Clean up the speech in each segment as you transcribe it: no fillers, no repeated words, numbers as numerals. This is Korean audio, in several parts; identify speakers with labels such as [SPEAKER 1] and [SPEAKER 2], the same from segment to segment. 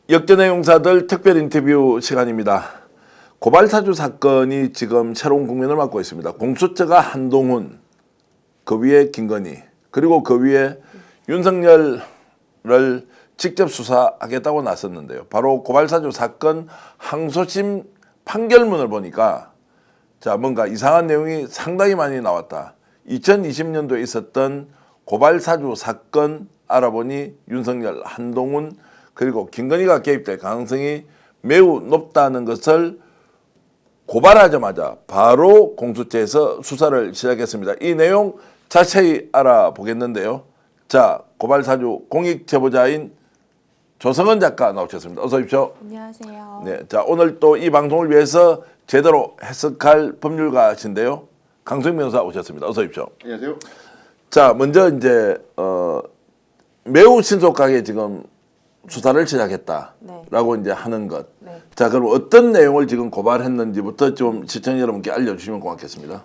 [SPEAKER 1] 역전의 용사들 특별 인터뷰 시간입니다. 고발사주 사건이 지금 새로운 국면을 맞고 있습니다. 공수처가 한동훈, 그 위에 김건희, 그리고 그 위에 윤석열을 직접 수사하겠다고 나섰는데요. 바로 고발사주 사건 항소심 판결문을 보니까 뭔가 이상한 내용이 상당히 많이 나왔다. 2020년도에 있었던 고발사주 사건 알아보니 윤석열, 한동훈 그리고 김건희가 개입될 가능성이 매우 높다는 것을 고발하자마자 바로 공수처에서 수사를 시작했습니다. 이 내용 자세히 알아보겠는데요. 고발사주 공익제보자인 조성은 작가 나오셨습니다. 어서 오십시오.
[SPEAKER 2] 안녕하세요.
[SPEAKER 1] 네, 오늘 또 이 방송을 위해서 제대로 해석할 법률가신데요. 강수영 변호사 오셨습니다. 어서 오십시오.
[SPEAKER 3] 안녕하세요.
[SPEAKER 1] 먼저 이제 매우 신속하게 지금 수사를 시작했다라고 이제 하는 것.
[SPEAKER 2] 네.
[SPEAKER 1] 그럼 어떤 내용을 지금 고발했는지부터 좀 시청자 여러분께 알려주시면 고맙겠습니다.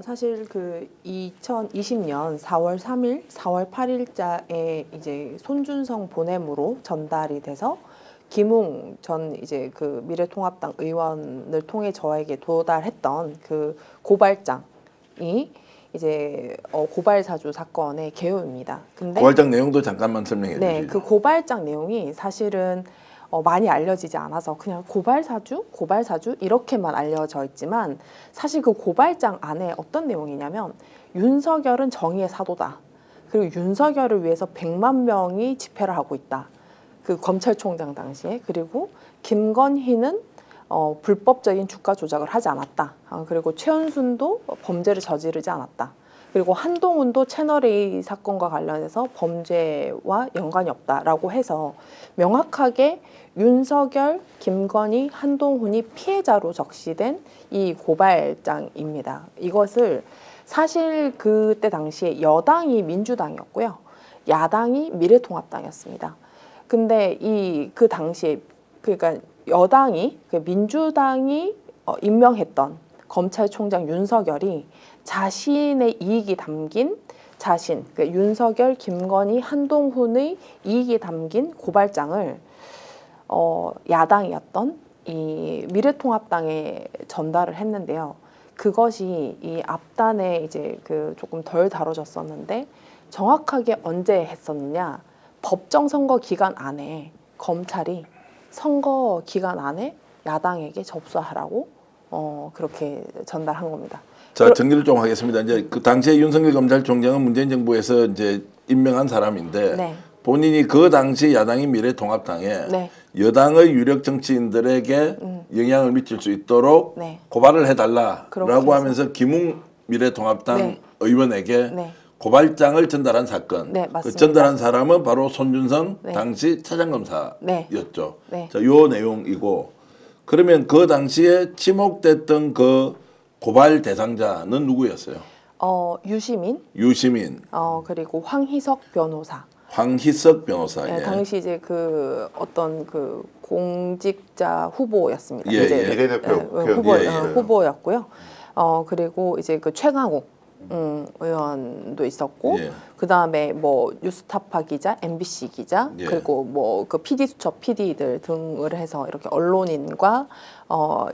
[SPEAKER 2] 사실 그 2020년 4월 3일, 4월 8일자에 이제 손준성 보냄으로 전달이 돼서 김웅 전 이제 그 미래통합당 의원을 통해 저에게 도달했던 그 고발장이 이제 고발사주 사건의 개요입니다. 근데
[SPEAKER 1] 고발장 내용도 잠깐만 설명해 주시죠.
[SPEAKER 2] 네, 그 고발장 내용이 사실은 많이 알려지지 않아서 그냥 고발사주 이렇게만 알려져 있지만 사실 그 고발장 안에 어떤 내용이냐면 윤석열은 정의의 사도다. 그리고 윤석열을 위해서 100만 명이 집회를 하고 있다. 그 검찰총장 당시에. 그리고 김건희는 불법적인 주가 조작을 하지 않았다. 그리고 최은순도 범죄를 저지르지 않았다. 그리고 한동훈도 채널A 사건과 관련해서 범죄와 연관이 없다라고 해서 명확하게 윤석열, 김건희, 한동훈이 피해자로 적시된 이 고발장입니다. 이것을 사실 그때 당시에 여당이 민주당이었고요. 야당이 미래통합당이었습니다. 근데 그 당시에 그러니까 여당이 민주당이 임명했던 검찰총장 윤석열이 자신의 이익이 담긴 윤석열, 김건희, 한동훈의 이익이 담긴 고발장을 야당이었던 이 미래통합당에 전달을 했는데요. 그것이 이 앞단에 이제 그 조금 덜 다뤄졌었는데 정확하게 언제 했었느냐? 법정 선거 기간 안에 검찰이 선거 기간 안에 야당에게 접수하라고 그렇게 전달한 겁니다.
[SPEAKER 1] 정리를 좀 하겠습니다. 이제 그 당시에 윤석열 검찰총장은 문재인 정부에서 이제 임명한 사람인데
[SPEAKER 2] 네.
[SPEAKER 1] 본인이 그 당시 야당인 미래통합당에
[SPEAKER 2] 네.
[SPEAKER 1] 여당의 유력 정치인들에게 영향을 미칠 수 있도록
[SPEAKER 2] 네.
[SPEAKER 1] 고발을 해달라라고
[SPEAKER 2] 그렇게
[SPEAKER 1] 하면서 김웅 미래통합당
[SPEAKER 2] 네.
[SPEAKER 1] 의원에게
[SPEAKER 2] 네.
[SPEAKER 1] 고발장을 전달한 사건.
[SPEAKER 2] 네,
[SPEAKER 1] 그
[SPEAKER 2] 맞습니다.
[SPEAKER 1] 전달한 사람은 바로 손준성
[SPEAKER 2] 네.
[SPEAKER 1] 당시 차장검사였죠.
[SPEAKER 2] 네.
[SPEAKER 1] 요 내용이고 그러면 그 당시에 지목됐던 그 고발 대상자는 누구였어요? 유시민.
[SPEAKER 2] 그리고 황희석 변호사.
[SPEAKER 1] 황희석 변호사.
[SPEAKER 2] 네,
[SPEAKER 1] 예.
[SPEAKER 2] 당시 이제 그 어떤 그 공직자 후보였습니다.
[SPEAKER 1] 예,
[SPEAKER 2] 이제
[SPEAKER 1] 예.
[SPEAKER 3] 비례대표
[SPEAKER 2] 후보였고요. 그리고 이제 그 최강욱 의원도 있었고,
[SPEAKER 1] 예.
[SPEAKER 2] 그 다음에 뭐 뉴스타파 기자, MBC 기자,
[SPEAKER 1] 예.
[SPEAKER 2] 그리고 뭐 그 PD 수첩 PD들 등을 해서 이렇게 언론인과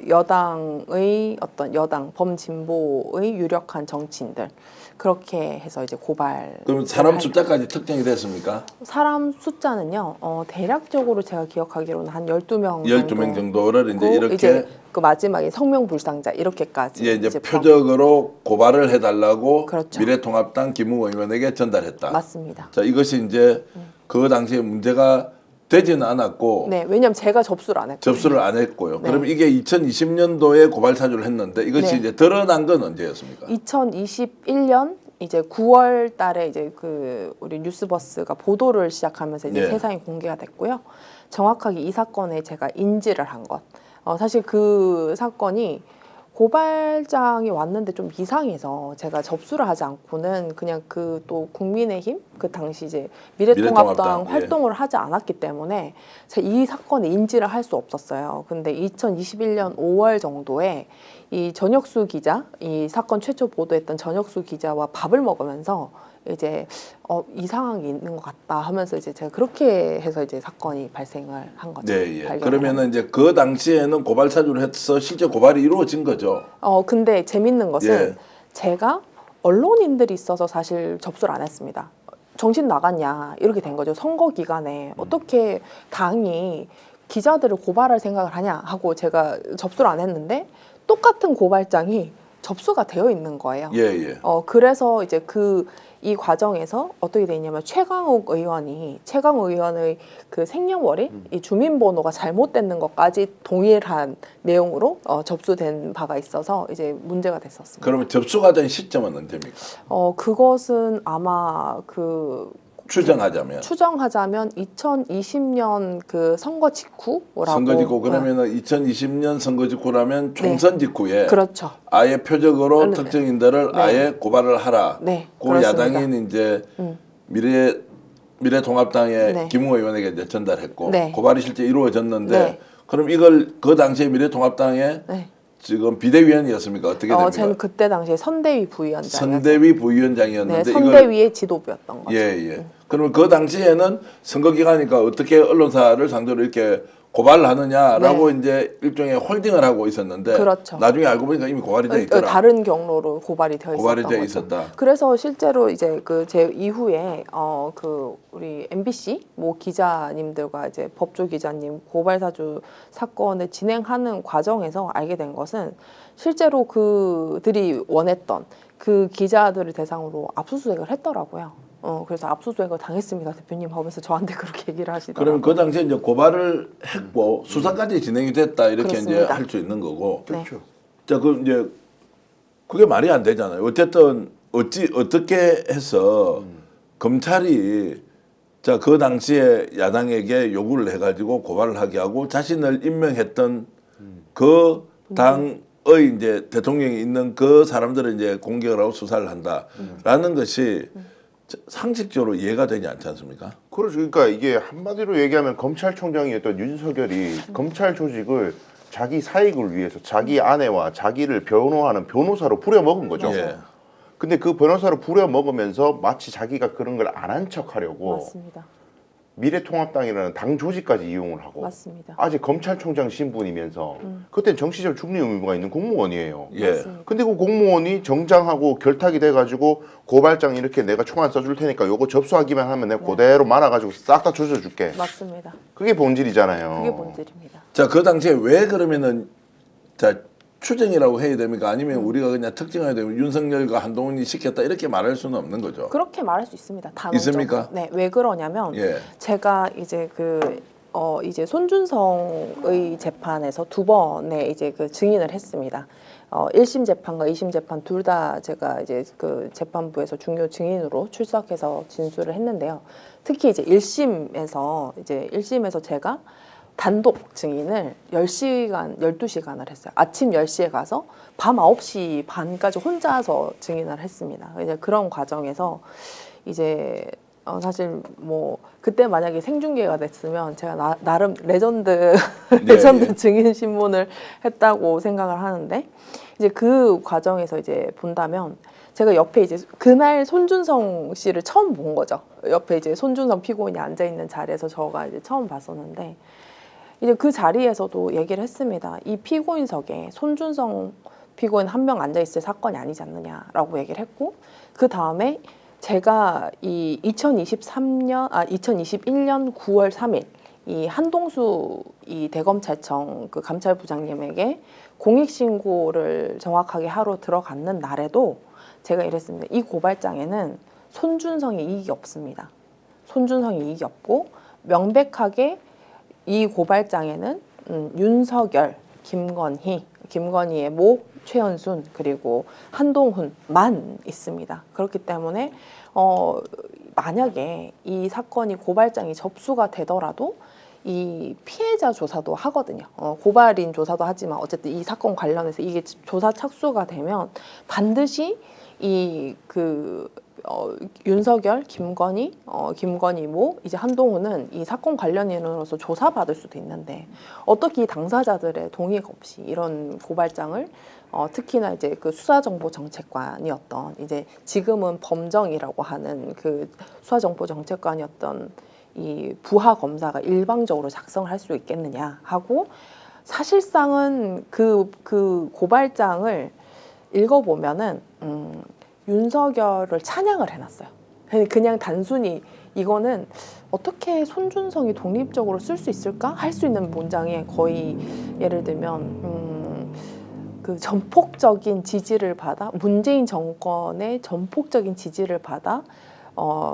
[SPEAKER 2] 여당의 어떤 여당 범진보의 유력한 정치인들 그렇게 해서 이제 고발.
[SPEAKER 1] 그럼 사람 숫자까지 특정이 됐습니까?
[SPEAKER 2] 사람 숫자는요, 대략적으로 제가 기억하기로는 한 12명
[SPEAKER 1] 12명 정도를 이제 이렇게
[SPEAKER 2] 그 마지막에 성명불상자 이렇게까지
[SPEAKER 1] 이제 표적으로 고발을 해달라고
[SPEAKER 2] 그렇죠.
[SPEAKER 1] 미래통합당 김웅 의원에게 전달했다.
[SPEAKER 2] 맞습니다.
[SPEAKER 1] 이것이 이제 그 당시에 문제가 되지는 않았고
[SPEAKER 2] 네, 왜냐하면 제가 접수를 안 했거든요.
[SPEAKER 1] 접수를 안 했고요.
[SPEAKER 2] 네.
[SPEAKER 1] 그럼 이게 2020년도에 고발 사주를 했는데 이것이
[SPEAKER 2] 네.
[SPEAKER 1] 이제 드러난 건 언제였습니까?
[SPEAKER 2] 2021년 이제 9월 달에 이제 그 우리 뉴스버스가 보도를 시작하면서 이제
[SPEAKER 1] 네.
[SPEAKER 2] 세상에 공개가 됐고요. 정확하게 이 사건에 제가 인지를 한 것. 사실 그 사건이 고발장이 왔는데 좀 이상해서 제가 접수를 하지 않고는 그냥 그 또 국민의힘 그 당시 이제 미래통합당
[SPEAKER 1] 미래통합당,
[SPEAKER 2] 활동을 하지 않았기 때문에 제가 이 사건에 인지를 할 수 없었어요. 근데 2021년 5월 정도에 이 전혁수 기자, 이 사건 최초 보도했던 전혁수 기자와 밥을 먹으면서 이제 이상한 게 있는 것 같다 하면서 이제 제가 그렇게 해서 이제 사건이 발생을 한 거죠.
[SPEAKER 1] 네, 예.
[SPEAKER 2] 발견을
[SPEAKER 1] 그러면은 이제 그 당시에는 고발 사주를 해서 실제 고발이 이루어진 거죠.
[SPEAKER 2] 근데 재밌는 것은
[SPEAKER 1] 예.
[SPEAKER 2] 제가 언론인들이 있어서 사실 접수를 안 했습니다. 정신 나갔냐 이렇게 된 거죠. 선거 기간에 어떻게 당이 기자들을 고발할 생각을 하냐 하고 제가 접수를 안 했는데 똑같은 고발장이 접수가 되어 있는 거예요.
[SPEAKER 1] 예, 예.
[SPEAKER 2] 그래서 이제 이 과정에서 어떻게 돼 있냐면 최강욱 의원의 그 생년월일, 이 주민번호가 잘못되는 것까지 동일한 내용으로 접수된 바가 있어서 이제 문제가 됐었습니다.
[SPEAKER 1] 그러면 접수가 된 시점은 언제입니까?
[SPEAKER 2] 그것은 아마 추정하자면 2020년 그 선거 직후라고.
[SPEAKER 1] 선거 직후 그러면은 2020년 선거 직후라면 총선 직후에
[SPEAKER 2] 그렇죠.
[SPEAKER 1] 아예 표적으로
[SPEAKER 2] 네.
[SPEAKER 1] 특정인들을
[SPEAKER 2] 네.
[SPEAKER 1] 아예 고발을 하라.
[SPEAKER 2] 네,
[SPEAKER 1] 그
[SPEAKER 2] 그렇습니다.
[SPEAKER 1] 야당인 이제 미래통합당의
[SPEAKER 2] 네.
[SPEAKER 1] 김웅 의원에게 이제 전달했고
[SPEAKER 2] 네.
[SPEAKER 1] 고발이 실제 이루어졌는데
[SPEAKER 2] 네.
[SPEAKER 1] 그럼 이걸 그 당시에 미래통합당의
[SPEAKER 2] 네.
[SPEAKER 1] 지금 비대위원이었습니까? 어떻게 됩니까?
[SPEAKER 2] 저는 그때 당시에 선대위 부위원장이었어요.
[SPEAKER 1] 선대위 부위원장이었는데
[SPEAKER 2] 네, 선대위의 지도부였던 거죠.
[SPEAKER 1] 예. 그러면 그 당시에는 선거 기간이니까 어떻게 언론사를 상대로 이렇게 고발을 하느냐라고 이제 일종의 홀딩을 하고 있었는데
[SPEAKER 2] 그렇죠.
[SPEAKER 1] 나중에 알고 보니까 이미 고발이 돼 있더라.
[SPEAKER 2] 다른 경로로 고발이 되어
[SPEAKER 1] 고발이
[SPEAKER 2] 있었던
[SPEAKER 1] 돼
[SPEAKER 2] 거죠.
[SPEAKER 1] 있었다.
[SPEAKER 2] 그래서 실제로 이제 제 이후에 우리 MBC 기자님들과 이제 법조 기자님 고발 사주 사건을 진행하는 과정에서 알게 된 것은 실제로 그들이 원했던 그 기자들을 대상으로 압수수색을 했더라고요. 그래서 압수수색을 당했습니다, 대표님 하면서 저한테 그렇게 얘기를 하시더라고요.
[SPEAKER 1] 그러면 그 당시에 이제 고발을 했고 수사까지 진행이 됐다 이렇게
[SPEAKER 2] 그렇습니다.
[SPEAKER 1] 이제 할 수 있는 거고.
[SPEAKER 2] 네.
[SPEAKER 1] 자, 그 이제 그게 말이 안 되잖아요. 어쨌든 어떻게 해서 검찰이 자, 그 당시에 야당에게 요구를 해가지고 고발을 하게 하고 자신을 임명했던 그 당의 이제 대통령이 있는 그 사람들을 이제 공격을 하고 수사를 한다라는 것이 상식적으로 이해가 되지 않지 않습니까?
[SPEAKER 3] 그렇죠. 그러니까 이게 한마디로 얘기하면 검찰총장이었던 윤석열이 검찰 조직을 자기 사익을 위해서 자기 아내와 자기를 변호하는 변호사로 부려먹은 거죠.
[SPEAKER 1] 예.
[SPEAKER 3] 근데 그 변호사로 부려먹으면서 마치 자기가 그런 걸 안 한 척하려고
[SPEAKER 2] 맞습니다.
[SPEAKER 3] 미래통합당이라는 당 조직까지 이용을 하고
[SPEAKER 2] 맞습니다.
[SPEAKER 3] 아직 검찰총장 신분이면서 그땐 정치적 중립 의무가 있는 공무원이에요.
[SPEAKER 1] 예.
[SPEAKER 2] 맞습니다.
[SPEAKER 3] 근데 그 공무원이 정장하고 결탁이 돼가지고 고발장 이렇게 내가 총안 써줄 테니까 요거 접수하기만 하면 내가 그대로 말아가지고 싹 다 조져줄게.
[SPEAKER 2] 맞습니다.
[SPEAKER 3] 그게 본질이잖아요.
[SPEAKER 2] 그게 본질입니다.
[SPEAKER 1] 자, 그 당시에 왜 그러면은 자 추정이라고 해야 됩니까? 아니면 우리가 그냥 특정해야 되면 윤석열과 한동훈이 시켰다 이렇게 말할 수는 없는 거죠.
[SPEAKER 2] 그렇게 말할 수 있습니다. 단언적으로.
[SPEAKER 1] 있습니까?
[SPEAKER 2] 네, 왜 그러냐면
[SPEAKER 1] 예.
[SPEAKER 2] 제가 이제 이제 손준성의 재판에서 두 번의 이제 그 증인을 했습니다. 1심 재판과 2심 재판 둘 다 제가 이제 그 재판부에서 중요 증인으로 출석해서 진술을 했는데요. 특히 이제 1심에서 제가 단독 증인을 12시간을 했어요. 아침 10시에 가서 밤 9시 반까지 혼자서 증인을 했습니다. 이제 그런 과정에서 이제 사실 그때 만약에 생중계가 됐으면 제가 나름 레전드
[SPEAKER 1] 예.
[SPEAKER 2] 증인 신문을 했다고 생각을 하는데 이제 그 과정에서 이제 본다면 제가 옆에 이제 그날 손준성 씨를 처음 본 거죠. 옆에 이제 손준성 피고인이 앉아 있는 자리에서 저가 이제 처음 봤었는데 이제 그 자리에서도 얘기를 했습니다. 이 피고인석에 손준성 피고인 한 명 앉아 있을 사건이 아니지 않느냐라고 얘기를 했고 그 다음에 제가 2021년 9월 3일 이 한동수 이 대검찰청 그 감찰부장님에게 공익신고를 정확하게 하러 들어갔는 날에도 제가 이랬습니다. 이 고발장에는 손준성의 이익이 없습니다. 손준성의 이익이 없고 명백하게 이 고발장에는 윤석열, 김건희의 모, 최현순 그리고 한동훈만 있습니다. 그렇기 때문에 만약에 이 사건이 고발장이 접수가 되더라도 이 피해자 조사도 하거든요. 고발인 조사도 하지만 어쨌든 이 사건 관련해서 이게 조사 착수가 되면 반드시 이 그 윤석열, 김건희 모, 이제 한동훈은 이 사건 관련인으로서 조사받을 수도 있는데 어떻게 이 당사자들의 동의가 없이 이런 고발장을 특히나 이제 그 수사정보정책관이었던 이제 지금은 범정이라고 하는 그 수사정보정책관이었던 이 부하 검사가 일방적으로 작성을 할 수 있겠느냐 하고 사실상은 그 고발장을 읽어보면은 윤석열을 찬양을 해놨어요. 그냥 단순히 이거는 어떻게 손준성이 독립적으로 쓸 수 있을까 할 수 있는 문장에 거의 예를 들면 그 전폭적인 지지를 받아 문재인 정권의 전폭적인 지지를 받아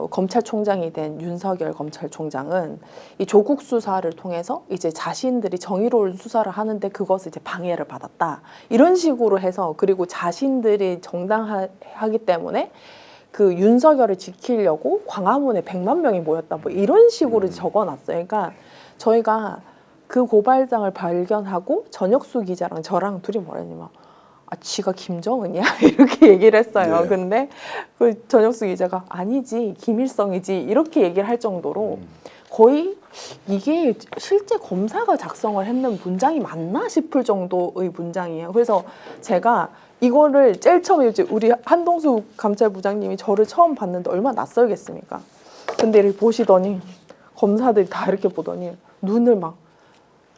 [SPEAKER 2] 검찰총장이 된 윤석열 검찰총장은 이 조국 수사를 통해서 이제 자신들이 정의로운 수사를 하는데 그것을 이제 방해를 받았다. 이런 식으로 해서 그리고 자신들이 정당하기 때문에 그 윤석열을 지키려고 광화문에 100만 명이 모였다. 뭐 이런 식으로 적어놨어요. 그러니까 저희가 그 고발장을 발견하고 전혁수 기자랑 저랑 둘이 뭐랬냐면 지가 김정은이야? 이렇게 얘기를 했어요.
[SPEAKER 1] 네.
[SPEAKER 2] 근데 그 전혁수 기자가 아니지, 김일성이지 이렇게 얘기를 할 정도로 거의 이게 실제 검사가 작성을 했는 문장이 맞나 싶을 정도의 문장이에요. 그래서 제가 이거를 제일 처음에 이제 우리 한동수 감찰부장님이 저를 처음 봤는데 얼마나 낯설겠습니까? 근데 이렇게 보시더니 검사들이 다 이렇게 보더니 눈을 막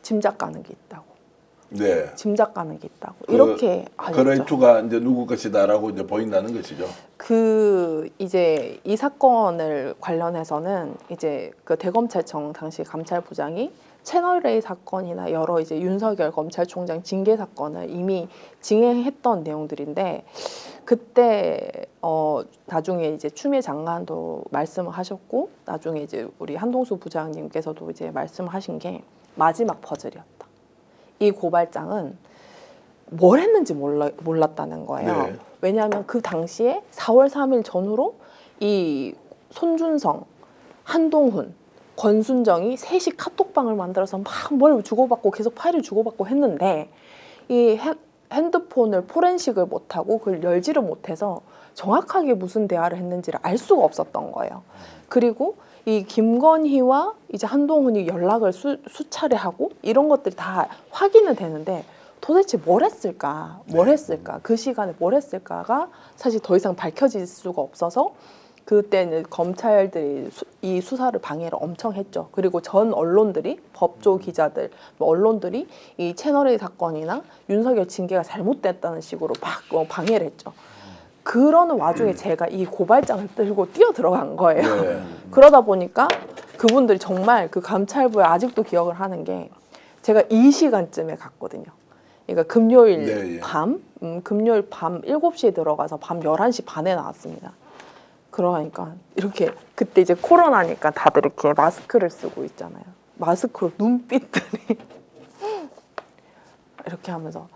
[SPEAKER 2] 짐작 가는 게 있다고.
[SPEAKER 1] 네.
[SPEAKER 2] 짐작 가는 게 있다고. 이렇게 하셨죠.
[SPEAKER 1] 그레이투가 이제 누구 것이다라고 이제 보인다는 것이죠.
[SPEAKER 2] 그 이제 이 사건을 관련해서는 이제 그 대검찰청 당시 감찰부장이 채널A 사건이나 여러 이제 윤석열 검찰총장 징계 사건을 이미 진행했던 내용들인데 그때 나중에 이제 추미애 장관도 말씀을 하셨고 나중에 이제 우리 한동수 부장님께서도 이제 말씀하신 게 마지막 퍼즐이었다. 이 고발장은 뭘 했는지 몰랐다는 거예요.
[SPEAKER 1] 네.
[SPEAKER 2] 왜냐하면 그 당시에 4월 3일 전후로 이 손준성, 한동훈, 권순정이 셋이 카톡방을 만들어서 막 뭘 주고받고 계속 파일을 주고받고 했는데 이 핸드폰을 포렌식을 못하고 그걸 열지를 못해서 정확하게 무슨 대화를 했는지를 알 수가 없었던 거예요. 그리고 이 김건희와 이제 한동훈이 연락을 수차례 하고 이런 것들이 다 확인은 되는데 도대체 뭘 했을까? 그 시간에 뭘 했을까가 사실 더 이상 밝혀질 수가 없어서 그때는 검찰들이 이 수사를 방해를 엄청 했죠. 그리고 전 언론들이 법조 기자들, 언론들이 이 채널A 사건이나 윤석열 징계가 잘못됐다는 식으로 막 방해를 했죠. 그러는 와중에 제가 이 고발장을 들고 뛰어 들어간 거예요.
[SPEAKER 1] 네.
[SPEAKER 2] 그러다 보니까 그분들이 정말 그 감찰부에 아직도 기억을 하는 게 제가 이 시간쯤에 갔거든요. 그러니까 금요일
[SPEAKER 1] 네, 예.
[SPEAKER 2] 금요일 밤 7시에 들어가서 밤 11시 반에 나왔습니다. 그러니까 이렇게 그때 이제 코로나니까 다들 이렇게 마스크를 쓰고 있잖아요. 마스크로 눈빛들이 이렇게 하면서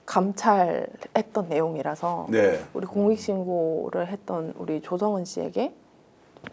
[SPEAKER 2] 감찰했던 내용이라서
[SPEAKER 1] 네.
[SPEAKER 2] 우리 공익신고를 했던 우리 조성은 씨에게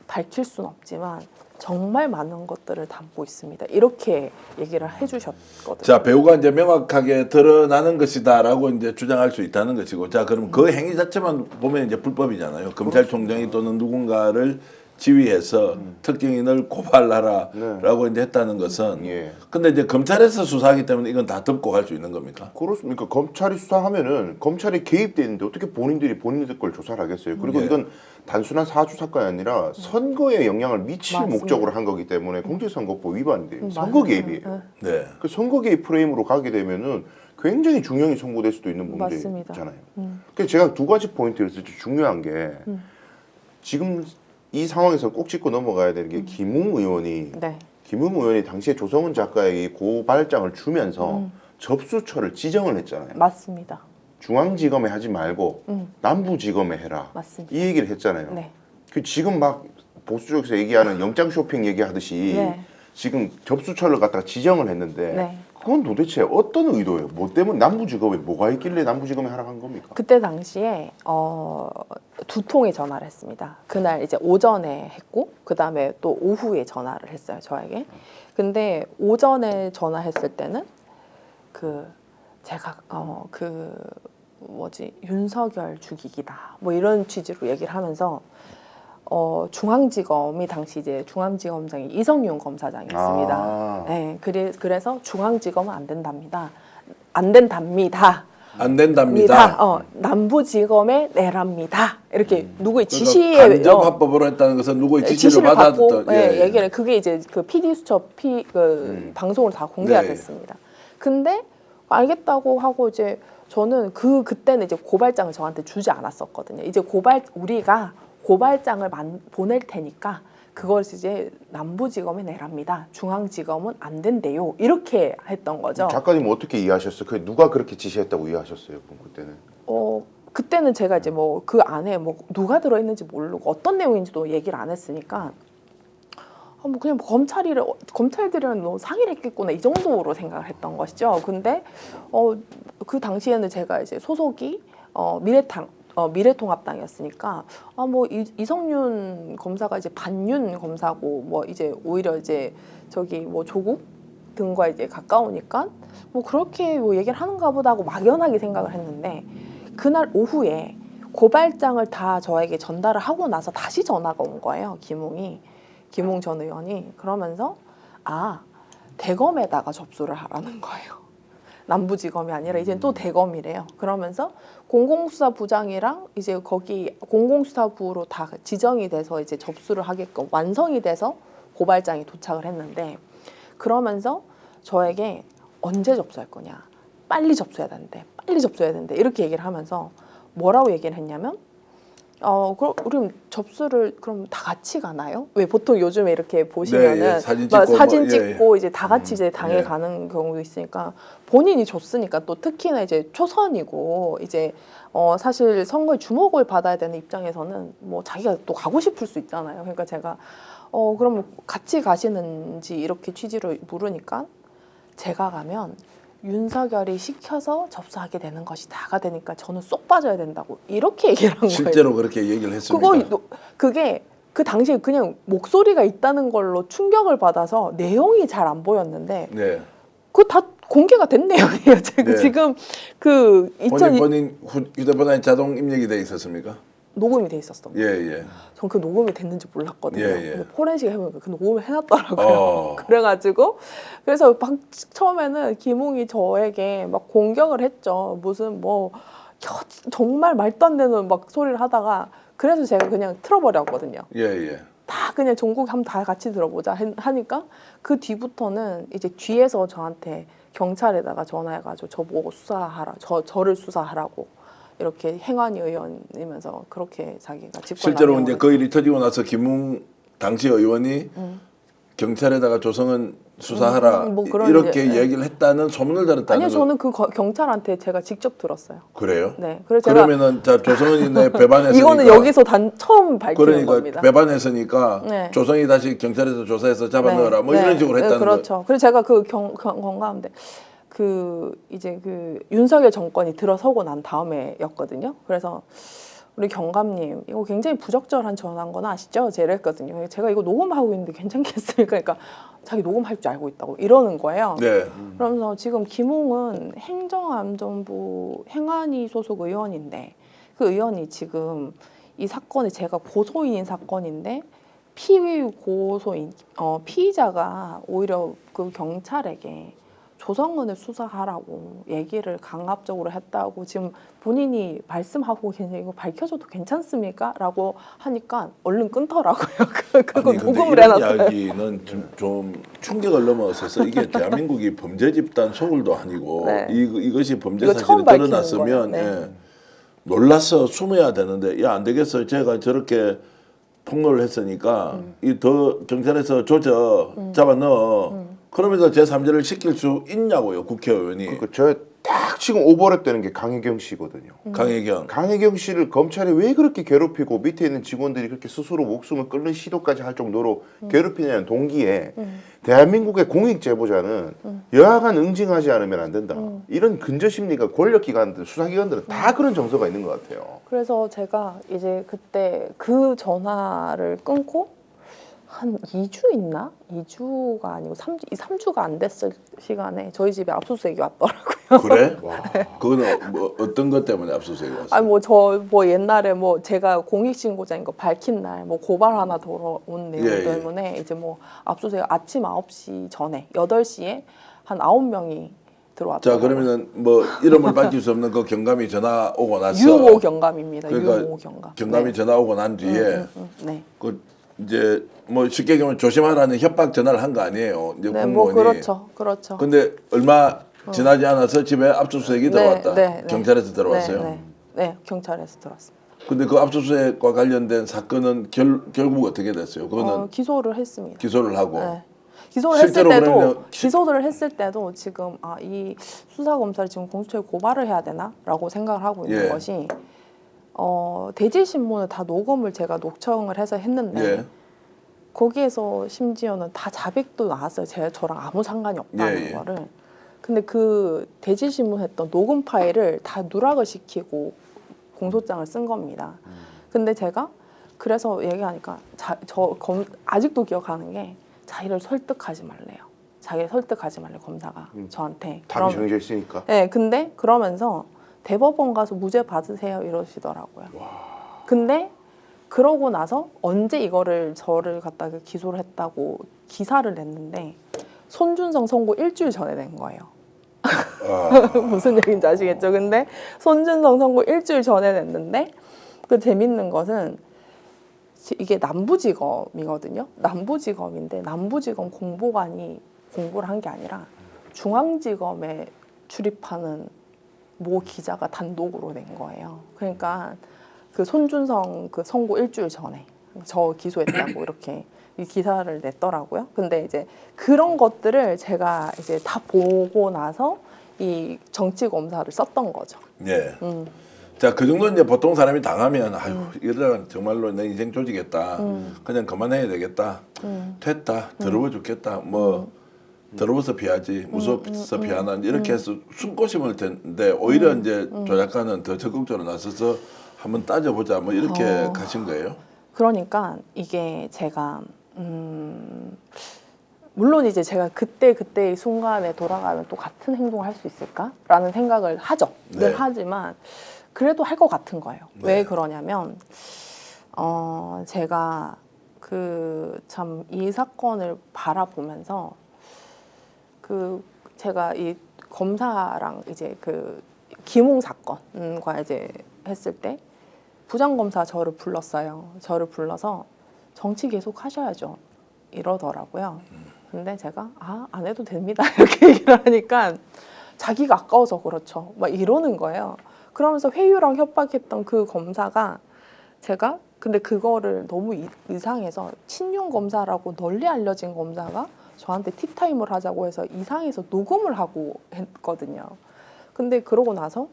[SPEAKER 2] 밝힐 수는 없지만 정말 많은 것들을 담고 있습니다. 이렇게 얘기를 해주셨거든요.
[SPEAKER 1] 자, 배우가 이제 명확하게 드러나는 것이다라고 이제 주장할 수 있다는 것이고, 자, 그럼 그 행위 자체만 보면 이제 불법이잖아요. 검찰총장이 또는 누군가를 지휘해서 특경인을 고발하라라고 이제 했다는 것은.
[SPEAKER 3] 예.
[SPEAKER 1] 근데 이제 검찰에서 수사하기 때문에 이건 다 덮고 갈 수 있는 겁니까?
[SPEAKER 3] 그렇습니까? 검찰이 수사하면은 검찰이 개입돼 있는데 어떻게 본인들이 본인들 걸 조사를 하겠어요? 그리고
[SPEAKER 1] 예.
[SPEAKER 3] 이건 단순한 사주 사건이 아니라 선거에 영향을 미칠
[SPEAKER 2] 맞습니다.
[SPEAKER 3] 목적으로 한 거기 때문에 공직선거법 위반인데 선거 개입이에요.
[SPEAKER 1] 네.
[SPEAKER 3] 그 선거 개입 프레임으로 가게 되면은 굉장히 중형이 선고될 수도 있는
[SPEAKER 2] 맞습니다.
[SPEAKER 3] 문제잖아요. 그래서 제가 두 가지 포인트를 쓸 때 중요한 게 지금 이 상황에서 꼭 짚고 넘어가야 되는 게 김웅 의원이
[SPEAKER 2] 네.
[SPEAKER 3] 김웅 의원이 당시에 조성은 작가에게 고발장을 주면서 접수처를 지정을 했잖아요.
[SPEAKER 2] 맞습니다.
[SPEAKER 3] 중앙지검에 하지 말고 남부지검에 해라.
[SPEAKER 2] 맞습니다.
[SPEAKER 3] 이 얘기를 했잖아요.
[SPEAKER 2] 네.
[SPEAKER 3] 그 지금 막 보수 쪽에서 얘기하는 영장 쇼핑 얘기하듯이
[SPEAKER 2] 네.
[SPEAKER 3] 지금 접수처를 갖다가 지정을 했는데
[SPEAKER 2] 네.
[SPEAKER 3] 그건 도대체 어떤 의도예요? 뭐 때문에 남부지검에 뭐가 있길래 남부지검에 하라고 한 겁니까?
[SPEAKER 2] 그때 당시에 두 통의 전화를 했습니다. 그날 이제 오전에 했고 그 다음에 또 오후에 전화를 했어요 저에게. 근데 오전에 전화했을 때는 그 제가 윤석열 죽이기다 뭐 이런 취지로 얘기를 하면서 중앙지검이 당시 이제 중앙지검장이 이성윤 검사장이었습니다.
[SPEAKER 3] 아.
[SPEAKER 2] 네, 그래서 중앙지검은 안 된답니다. 안 된답니다.
[SPEAKER 1] 안 된답니다.
[SPEAKER 2] 남부지검에 내랍니다. 이렇게 누구의
[SPEAKER 1] 그러니까
[SPEAKER 2] 지시에
[SPEAKER 1] 간접화법으로 했다는 것은 누구의 지시를
[SPEAKER 2] 받고
[SPEAKER 1] 받았던
[SPEAKER 2] 얘기를 그게 이제 그 PD 수첩 방송을 다 공개가
[SPEAKER 1] 네.
[SPEAKER 2] 됐습니다. 근데 알겠다고 하고 이제 저는 그때는 이제 고발장을 저한테 주지 않았었거든요. 이제 우리가 고발장을 보낼 테니까 그걸 이제 남부지검에 내랍니다. 중앙지검은 안 된대요. 이렇게 했던 거죠.
[SPEAKER 3] 작가님 어떻게 이해하셨어요? 그 누가 그렇게 지시했다고 이해하셨어요? 그럼 그때는?
[SPEAKER 2] 그때는 제가 이제 뭐 그 안에 뭐 누가 들어있는지 모르고 어떤 내용인지도 얘기를 안 했으니까 뭐 그냥 검찰들이랑 뭐 상의를 했겠구나 이 정도로 생각을 했던 것이죠. 근데 그 당시에는 제가 이제 소속이 미래통합당이었으니까 뭐 이성윤 검사가 이제 반윤 검사고 뭐 이제 오히려 이제 저기 뭐 조국 등과 이제 가까우니까 뭐 그렇게 뭐 얘기를 하는가 보다 하고 막연하게 생각을 했는데 그날 오후에 고발장을 다 저에게 전달을 하고 나서 다시 전화가 온 거예요. 김웅 전 의원이. 그러면서 대검에다가 접수를 하라는 거예요. 남부지검이 아니라 이제는 또 대검이래요. 그러면서 공공수사부장이랑 이제 거기 공공수사부로 다 지정이 돼서 이제 접수를 하게끔 완성이 돼서 고발장이 도착을 했는데 그러면서 저에게 언제 접수할 거냐, 빨리 접수해야 되는데 이렇게 얘기를 하면서 뭐라고 얘기를 했냐면 그럼 접수를 그럼 다 같이 가나요? 왜 보통 요즘에 이렇게 보시면은
[SPEAKER 1] 네, 예,
[SPEAKER 2] 사진 찍고 이제 다 같이 이제 당에
[SPEAKER 1] 예.
[SPEAKER 2] 가는 경우도 있으니까 본인이 줬으니까 또 특히나 이제 초선이고 이제 사실 선거에 주목을 받아야 되는 입장에서는 뭐 자기가 또 가고 싶을 수 있잖아요. 그러니까 제가 그럼 같이 가시는지 이렇게 취지로 물으니까 제가 가면 윤석열이 시켜서 접수하게 되는 것이다가 되니까 저는 쏙 빠져야 된다고 이렇게 얘기를 한 거예요.
[SPEAKER 1] 실제로 그렇게 얘기를 했습니까?
[SPEAKER 2] 그게 그 당시에 그냥 목소리가 있다는 걸로 충격을 받아서 내용이 잘 안 보였는데
[SPEAKER 1] 네.
[SPEAKER 2] 그거 다 공개가 된 내용이에요.
[SPEAKER 1] 네.
[SPEAKER 2] 지금 그
[SPEAKER 1] 본인 휴대폰에 자동 입력이 돼 있었습니까?
[SPEAKER 2] 녹음이 돼 있었어.
[SPEAKER 1] 예.
[SPEAKER 2] 전 그 녹음이 됐는지 몰랐거든요.
[SPEAKER 1] 예.
[SPEAKER 2] 근데 포렌식 해보니까 그 녹음을 해놨더라고요. 그래가지고 그래서 막 처음에는 김웅이 저에게 막 공격을 했죠. 무슨 뭐 정말 말도 안 되는 막 소리를 하다가 그래서 제가 그냥 틀어버렸거든요.
[SPEAKER 1] 예.
[SPEAKER 2] 다 그냥 전국 한번 다 같이 들어보자 하니까 그 뒤부터는 이제 뒤에서 저한테 경찰에다가 전화해가지고 저보고 수사하라, 저를 수사하라고. 이렇게 행안위 의원이면서 그렇게 자기가 집권
[SPEAKER 1] 실제로 이제 그 일이 터지고 나서 김웅 당시 의원이 경찰에다가 조성은 수사하라
[SPEAKER 2] 뭐 그런
[SPEAKER 1] 이렇게
[SPEAKER 2] 이제,
[SPEAKER 1] 얘기를 했다는 소문을 들었다는
[SPEAKER 2] 아니요,
[SPEAKER 1] 거.
[SPEAKER 2] 저는 그 경찰한테 제가 직접 들었어요.
[SPEAKER 1] 그래요?
[SPEAKER 2] 네, 그래서 제가
[SPEAKER 1] 그러면은 자 조성은이 내 배반했으니까
[SPEAKER 2] 이거는 여기서 처음 밝히는
[SPEAKER 1] 그러니까
[SPEAKER 2] 겁니다.
[SPEAKER 1] 배반했으니까
[SPEAKER 2] 네.
[SPEAKER 1] 조성이 다시 경찰에서 조사해서 잡아넣어라 뭐 이런 식으로 했다는 거.
[SPEAKER 2] 그렇죠. 그래서 제가 그 건강한데 이제 윤석열 정권이 들어서고 난 다음에였거든요. 그래서 우리 경감님 이거 굉장히 부적절한 전화인 건 아시죠? 제가 이랬거든요. 제가 이거 녹음하고 있는데 괜찮겠습니까? 그러니까 자기 녹음할 줄 알고 있다고 이러는 거예요.
[SPEAKER 1] 네.
[SPEAKER 2] 그러면서 지금 김웅은 행정안전부 행안위 소속 의원인데 그 의원이 지금 이 사건에 제가 고소인인 사건인데 피의자가 오히려 그 경찰에게 조성은을 수사하라고 얘기를 강압적으로 했다고 지금 본인이 말씀하고 계세요. 이거 밝혀줘도 괜찮습니까? 라고 하니까 얼른 끊더라고요. 그거
[SPEAKER 1] 아니, 근데
[SPEAKER 2] 녹음을
[SPEAKER 1] 이런
[SPEAKER 2] 해놨어요.
[SPEAKER 1] 이야기는 좀 충격을 넘어서서 이게 대한민국이 범죄 집단 소굴도 아니고
[SPEAKER 2] 네.
[SPEAKER 1] 이것이 범죄
[SPEAKER 2] 이거
[SPEAKER 1] 사실이
[SPEAKER 2] 처음 밝히는
[SPEAKER 1] 드러났으면
[SPEAKER 2] 거예요. 네.
[SPEAKER 1] 예, 놀라서 숨어야 되는데 야 안 되겠어. 제가 저렇게 폭로를 했으니까 이 더 경찰에서 잡아 넣어. 그러면서 제3자를 시킬 수 있냐고요, 국회의원이.
[SPEAKER 3] 그러니까 저딱 지금 오버랩 되는 게 강혜경 씨거든요.
[SPEAKER 1] 강혜경.
[SPEAKER 3] 강혜경 씨를 검찰이 왜 그렇게 괴롭히고 밑에 있는 직원들이 그렇게 스스로 목숨을 끊는 시도까지 할 정도로 괴롭히냐는 동기에 대한민국의 공익 제보자는 여하간 응징하지 않으면 안 된다. 이런 근저 심리가 권력기관들, 수사기관들은 다 그런 정서가 있는 것 같아요.
[SPEAKER 2] 그래서 제가 이제 그때 그 전화를 끊고 한 2주 있나? 2주가 아니고 3주가 안 됐을 시간에 저희 집에 압수수색이 왔더라고요.
[SPEAKER 1] 그래? 그거는 뭐 어떤 것 때문에 압수수색이 왔어요?
[SPEAKER 2] 아니 뭐 옛날에 뭐 제가 공익신고자인 거 밝힌 날 뭐 고발 하나 들어온 내용
[SPEAKER 1] 예, 예.
[SPEAKER 2] 때문에 이제 뭐 압수수색 아침 9시 전에 8시에 한 9명이 들어왔다.
[SPEAKER 1] 자 그러면은 뭐 이름을 밝힐 수 없는 그 경감이 전화 오고 나서
[SPEAKER 2] 유모 경감입니다.
[SPEAKER 1] 그러니까
[SPEAKER 2] 유모 경감.
[SPEAKER 1] 경감이
[SPEAKER 2] 네.
[SPEAKER 1] 전화 오고 난 뒤에
[SPEAKER 2] 네.
[SPEAKER 1] 그 이제 뭐 쉽게 얘기하면 조심하라는 협박 전화를 한 거 아니에요. 이제
[SPEAKER 2] 네, 뭐
[SPEAKER 1] 공무원이.
[SPEAKER 2] 그렇죠.
[SPEAKER 1] 근데 얼마 지나지 않아서 집에 압수수색이 들어왔다.
[SPEAKER 2] 네.
[SPEAKER 1] 경찰에서 들어왔어요.
[SPEAKER 2] 네, 경찰에서 들어왔습니다.
[SPEAKER 1] 근데 그 압수수색과 관련된 사건은 결국 어떻게 됐어요? 그거는
[SPEAKER 2] 기소를 했습니다.
[SPEAKER 1] 기소를 하고
[SPEAKER 2] 네. 기소를 했을
[SPEAKER 1] 실제로
[SPEAKER 2] 때도
[SPEAKER 1] 그러면
[SPEAKER 2] 기소를 했을 때도 지금 이 수사 검사를 지금 공수처에 고발을 해야 되나라고 생각을 하고 있는
[SPEAKER 1] 예.
[SPEAKER 2] 것이 대질 신문을 다 녹음을 제가 녹청을 해서 했는데
[SPEAKER 1] 예.
[SPEAKER 2] 거기에서 심지어는 다 자백도 나왔어요. 저랑 아무 상관이 없다는
[SPEAKER 1] 예.
[SPEAKER 2] 거를. 근데 그 대질 신문 했던 녹음 파일을 다 누락을 시키고 공소장을 쓴 겁니다. 근데 제가 그래서 얘기하니까 아직도 기억하는 게 자기를 설득하지 말래요. 자기를 설득하지 말래 검사가 저한테.
[SPEAKER 3] 답이 정해져 있으니까.
[SPEAKER 2] 네, 근데 그러면서 대법원 가서 무죄 받으세요 이러시더라고요. 근데 그러고 나서 언제 이거를 저를 갖다가 기소를 했다고 기사를 냈는데 손준성 선고 일주일 전에 낸 거예요. 무슨 얘기인지 아시겠죠? 근데 손준성 선고 일주일 전에 냈는데 그 재밌는 것은 이게 남부지검이거든요. 남부지검인데 남부지검 공보관이 공부를 한 게 아니라 중앙지검에 출입하는 모 기자가 단독으로 낸 거예요. 그러니까 그 손준성 그 선고 일주일 전에 저 기소했다고 이렇게 이 기사를 냈더라고요. 근데 이제 그런 것들을 제가 이제 다 보고 나서 이 정치 검사를 썼던 거죠.
[SPEAKER 1] 예. 자, 그 정도 이제 보통 사람이 당하면 아유 이러다가 정말로 내 인생 조지겠다. 그냥 그만해야 되겠다. 됐다. 더러워 죽겠다. 뭐 더러워서 피하지. 무서워서 피하나 이렇게 해서 숨고 싶을 텐데 오히려 이제 조 작가는 더 적극적으로 나서서 한번 따져보자. 뭐 이렇게 가신 거예요?
[SPEAKER 2] 그러니까 이게 제가 물론 이제 제가 그때의 순간에 돌아가면 또 같은 행동을 할 수 있을까라는 생각을 하죠. 늘
[SPEAKER 1] 네.
[SPEAKER 2] 하지만 그래도 할 것 같은 거예요.
[SPEAKER 1] 네.
[SPEAKER 2] 왜 그러냐면 제가 그 참 이 사건을 바라보면서 제가 이 검사랑 이제 그 김웅 사건과 이제 했을 때 부장검사 저를 불렀어요. 저를 불러서 정치 계속 하셔야죠. 이러더라고요. 근데 제가 안 해도 됩니다. 이렇게 얘기를 하니까 자기가 아까워서 그렇죠. 막 이러는 거예요. 그러면서 회유랑 협박했던 그 검사가 제가 근데 그거를 너무 이상해서 친윤 검사라고 널리 알려진 검사가 저한테 팁타임을 하자고 해서 이상해서 녹음을 하고 했거든요. 근데 그러고 나서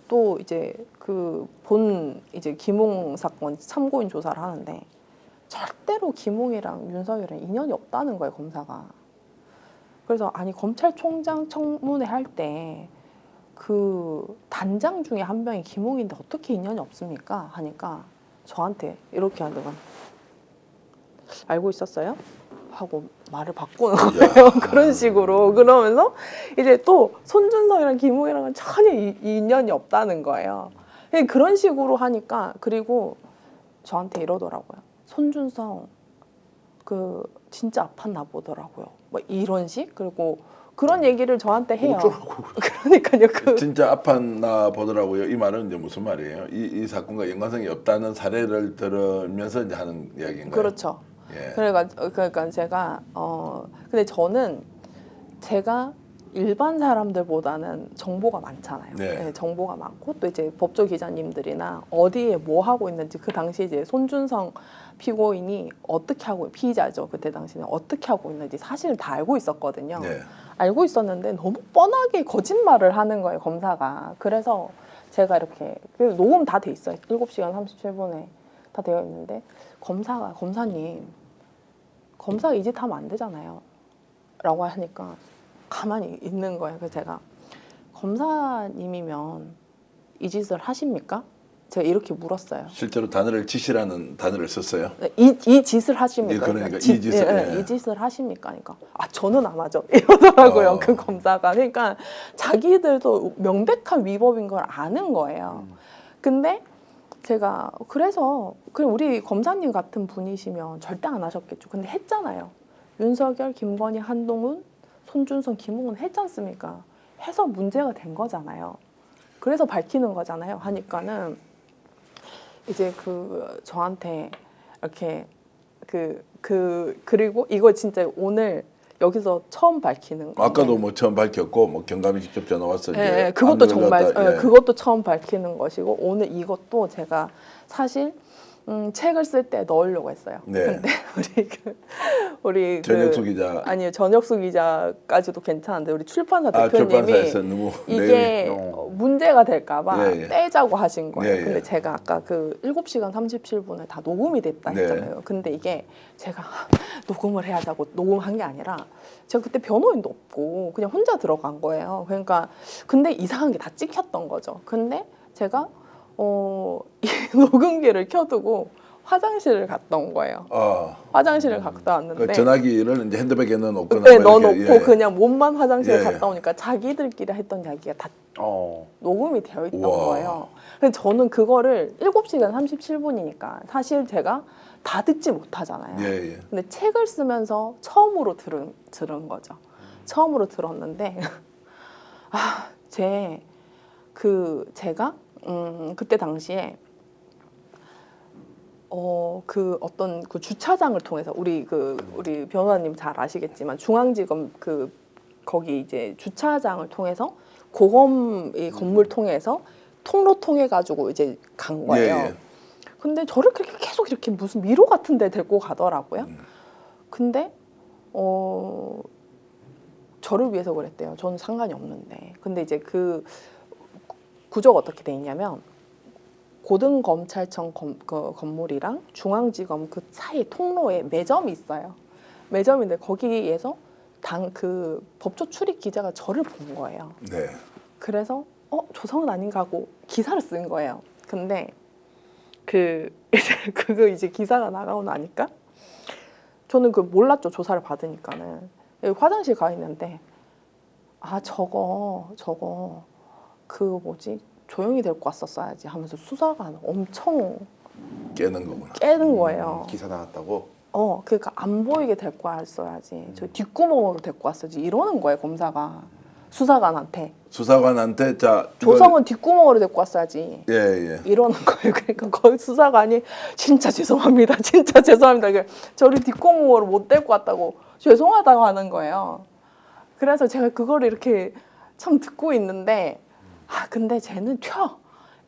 [SPEAKER 2] 또 이제 이제 김웅 사건 참고인 조사를 하는데 절대로 김웅이랑 윤석열이랑 인연이 없다는 거예요, 검사가. 그래서 아니 검찰총장 청문회 할 때 그 단장 중에 한 명이 김웅인데 어떻게 인연이 없습니까? 하니까 저한테 이렇게 하더만 알고 있었어요? 하고 말을 바꾸는 거예요. 그런 식으로. 그러면서 이제 또 손준성이랑 김웅이랑은 전혀 인연이 없다는 거예요. 그런 식으로 하니까 그리고 저한테 이러더라고요. 손준성 진짜 아팠나 보더라고요. 뭐 이런 식? 그리고 그런 얘기를 저한테 해요.
[SPEAKER 3] 어쩌라고.
[SPEAKER 2] 그러니까요.
[SPEAKER 1] 진짜 아팠나 보더라고요. 이 말은 이제 무슨 말이에요? 이 사건과 연관성이 없다는 사례를 들으면서 이제 하는 이야기인가요?
[SPEAKER 2] 그렇죠.
[SPEAKER 1] 예.
[SPEAKER 2] 그러니까 제가 근데 저는 제가 일반 사람들보다는 정보가 많잖아요.
[SPEAKER 1] 네.
[SPEAKER 2] 네, 정보가 많고 또 이제 법조 기자님들이나 어디에 뭐 하고 있는지 그 당시 이제 손준성 피고인이 어떻게 하고 피의자죠. 그때 당시는 어떻게 하고 있는지 사실을 다 알고 있었거든요.
[SPEAKER 1] 네.
[SPEAKER 2] 알고 있었는데 너무 뻔하게 거짓말을 하는 거예요, 검사가. 그래서 제가 이렇게 녹음 다 돼 있어요. 7시간 37분에 다 되어 있는데 검사님 검사가 이 짓 하면 안 되잖아요. 라고 하니까 가만히 있는 거예요. 그래서 제가 검사님이면 이 짓을 하십니까? 제가 이렇게 물었어요.
[SPEAKER 1] 실제로 단어를 지시라는 단어를 썼어요.
[SPEAKER 2] 이 짓을 하십니까?
[SPEAKER 1] 예, 그러니까 이 짓을, 예.
[SPEAKER 2] 이 짓을 하십니까? 그러니까 저는 안 하죠. 이러더라고요. 그 검사가. 그러니까 자기들도 명백한 위법인 걸 아는 거예요. 근데 제가 그래서 우리 검사님 같은 분이시면 절대 안 하셨겠죠. 근데 했잖아요. 윤석열, 김건희, 한동훈, 손준성, 김웅은 했지 않습니까? 해서 문제가 된 거잖아요. 그래서 밝히는 거잖아요. 하니까는 이제 저한테 이렇게 그리고 이거 진짜 오늘 여기서 처음 밝히는 거예요.
[SPEAKER 1] 아까도 뭐 처음 밝혔고 뭐 경감이 직접 전화 와서 이제
[SPEAKER 2] 네, 그것도 정말
[SPEAKER 1] 갖다, 예.
[SPEAKER 2] 그것도 처음 밝히는 것이고 오늘 이것도 제가 사실 책을 쓸 때 넣으려고 했어요.
[SPEAKER 1] 네.
[SPEAKER 2] 근데 우리
[SPEAKER 1] 전혁수 기자.
[SPEAKER 2] 아니요, 전혁수 기자까지도 괜찮은데 우리 출판사 대표님이
[SPEAKER 1] 출판사에서 너무
[SPEAKER 2] 이게 문제가 될까봐
[SPEAKER 1] 예, 예.
[SPEAKER 2] 빼자고 하신 거예요.
[SPEAKER 1] 예, 예.
[SPEAKER 2] 근데 제가 아까 7시간 37분에 다 녹음이 됐다
[SPEAKER 1] 네.
[SPEAKER 2] 했잖아요. 근데 이게 제가 녹음을 해야자고 녹음한 게 아니라 제가 그때 변호인도 없고 그냥 혼자 들어간 거예요. 그러니까 근데 이상한 게 다 찍혔던 거죠. 근데 제가 이 녹음기를 켜두고 화장실을 갔다 온 거예요. 화장실을 갔다 왔는데
[SPEAKER 1] 그 전화기를 이제 핸드백에 넣어놓거나
[SPEAKER 2] 네,
[SPEAKER 1] 뭐
[SPEAKER 2] 넣어놓고
[SPEAKER 1] 이렇게, 예.
[SPEAKER 2] 그냥 몸만 화장실에
[SPEAKER 1] 예,
[SPEAKER 2] 갔다 오니까 자기들끼리 했던 이야기가 다 녹음이 되어 있던
[SPEAKER 1] 우와.
[SPEAKER 2] 거예요. 근데 저는 그거를 7시간 37분이니까 사실 제가 다 듣지 못하잖아요.
[SPEAKER 1] 예, 예.
[SPEAKER 2] 근데 책을 쓰면서 처음으로 들은 거죠. 처음으로 들었는데 제가 그때 당시에 어떤 주차장을 통해서 우리 변호사님 잘 아시겠지만 중앙지검 거기 이제 주차장을 통해서 고검 건물 통해서 통로 통해 가지고 이제 간 거예요.
[SPEAKER 1] 예, 예.
[SPEAKER 2] 근데 저를 그렇게 계속 이렇게 무슨 미로 같은 데 데리고 가더라고요. 근데 저를 위해서 그랬대요. 저는 상관이 없는데. 근데 이제 구조가 어떻게 돼 있냐면 고등검찰청 건물이랑 중앙지검 그 사이 통로에 매점이 있어요. 매점인데 거기에서 법조 출입 기자가 저를 본 거예요.
[SPEAKER 1] 네.
[SPEAKER 2] 그래서 조성은 아닌가 하고 기사를 쓴 거예요. 근데 이제 기사가 나가고 나니까 저는 몰랐죠. 조사를 받으니까는 화장실 가 있는데 저거 조용히 데리고 왔었어야지 하면서 수사관 엄청 깨는 거예요.
[SPEAKER 3] 기사 나왔다고?
[SPEAKER 2] 그러니까 안 보이게 데리고 왔어야지. 저 뒷구멍으로 데리고 왔어야지. 이러는 거예요, 검사가. 수사관한테 조성은 뒷구멍으로 데리고 왔어야지.
[SPEAKER 1] 예.
[SPEAKER 2] 이러는 거예요. 그러니까 거기 수사관이 진짜 죄송합니다. 진짜 죄송합니다. 저를 뒷구멍으로 못 데리고 왔다고 죄송하다고 하는 거예요. 그래서 제가 그걸 이렇게 참 듣고 있는데 근데 쟤는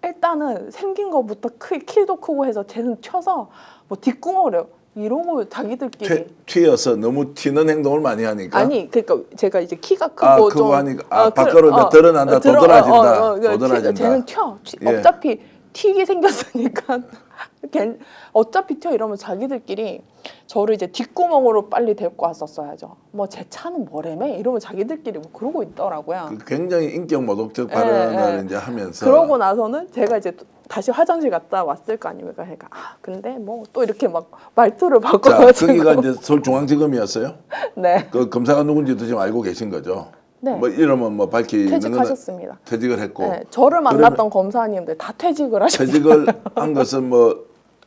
[SPEAKER 2] 일단은 생긴 것부터 키도 크고 해서 쟤는 튀어서 뭐 뒷구멍으로 이러고 자기들끼리
[SPEAKER 1] 튀어서 너무 튀는 행동을 많이 하니까
[SPEAKER 2] 아니 그러니까 제가 이제 키가 크고
[SPEAKER 1] 그거
[SPEAKER 2] 좀
[SPEAKER 1] 하니까 밖으로 드러난다 도드라진다
[SPEAKER 2] 쟤는 어차피 튀게 생겼으니까 어차피 튀어 이러면 자기들끼리 저를 이제 뒷구멍으로 빨리 데리고 왔었어야죠. 뭐 제 차는 뭐래매 이러면 자기들끼리 뭐 그러고 있더라고요.
[SPEAKER 1] 굉장히 인격 모독적 발언을 이제 하면서
[SPEAKER 2] 그러고 나서는 제가 이제 다시 화장실 갔다 왔을 거 아닙니까? 그러니까 근데 뭐 또 이렇게 막 말투를 바꿔가지고
[SPEAKER 1] 거기가 이제 서울중앙지검이었어요?
[SPEAKER 2] 네.
[SPEAKER 1] 그 검사가 누군지도 지금 알고 계신 거죠?
[SPEAKER 2] 네.
[SPEAKER 1] 뭐 이러면 뭐 밝히는
[SPEAKER 2] 퇴직하셨습니다.
[SPEAKER 1] 퇴직을 했고
[SPEAKER 2] 네, 저를 만났던 검사님들 다 퇴직을 하셨어요.
[SPEAKER 1] 퇴직을 한 것은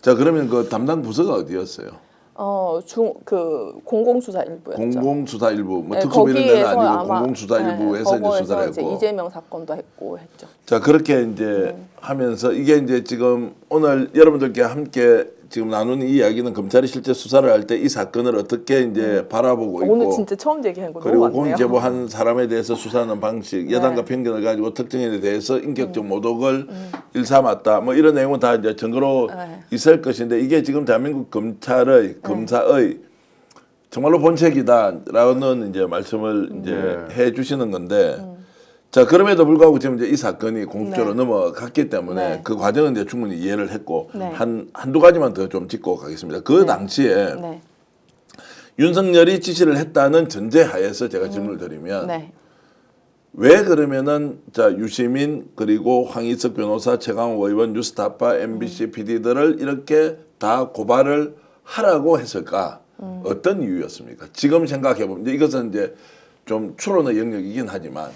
[SPEAKER 1] 그러면 그 담당 부서가 어디였어요?
[SPEAKER 2] 공공수사일부였죠.
[SPEAKER 1] 공공수사일부
[SPEAKER 2] 네,
[SPEAKER 1] 특수부 이런 데는 아니고
[SPEAKER 2] 아마,
[SPEAKER 1] 공공수사일부에서 이제 수사를
[SPEAKER 2] 이제
[SPEAKER 1] 했고
[SPEAKER 2] 이재명 사건도 했고 했죠.
[SPEAKER 1] 자 그렇게 이제 하면서 이게 이제 지금 오늘 여러분들께 함께 지금 나누는 이 이야기는 검찰이 실제 수사를 할 때 이 사건을 어떻게 이제 바라보고 있고
[SPEAKER 2] 오늘 진짜 처음 얘기한 거 너무
[SPEAKER 1] 그리고
[SPEAKER 2] 많네요.
[SPEAKER 1] 공익제보한 사람에 대해서 수사하는 방식, 여당과
[SPEAKER 2] 네.
[SPEAKER 1] 편견을 가지고 특정에 대해서 인격적 모독을 일삼았다. 뭐 이런 내용은 다 이제 증거로 있을 것인데 이게 지금 대한민국 검찰의 검사의 정말로 본책이다라는 이제 말씀을 이제 해주시는 건데. 자 그럼에도 불구하고 지금 이제 이 사건이 공식적으로 넘어갔기 때문에 그 과정은 이제 충분히 이해를 했고 한두 가지만 더 좀 짚고 가겠습니다. 그 당시에 윤석열이 지시를 했다는 전제하에서 제가 질문을 드리면 왜 그러면은 자 유시민 그리고 황희석 변호사, 최강욱 의원, 뉴스타파, MBC PD들을 이렇게 다 고발을 하라고 했을까? 어떤 이유였습니까? 지금 생각해 보면 이것은 이제 좀 추론의 영역이긴 하지만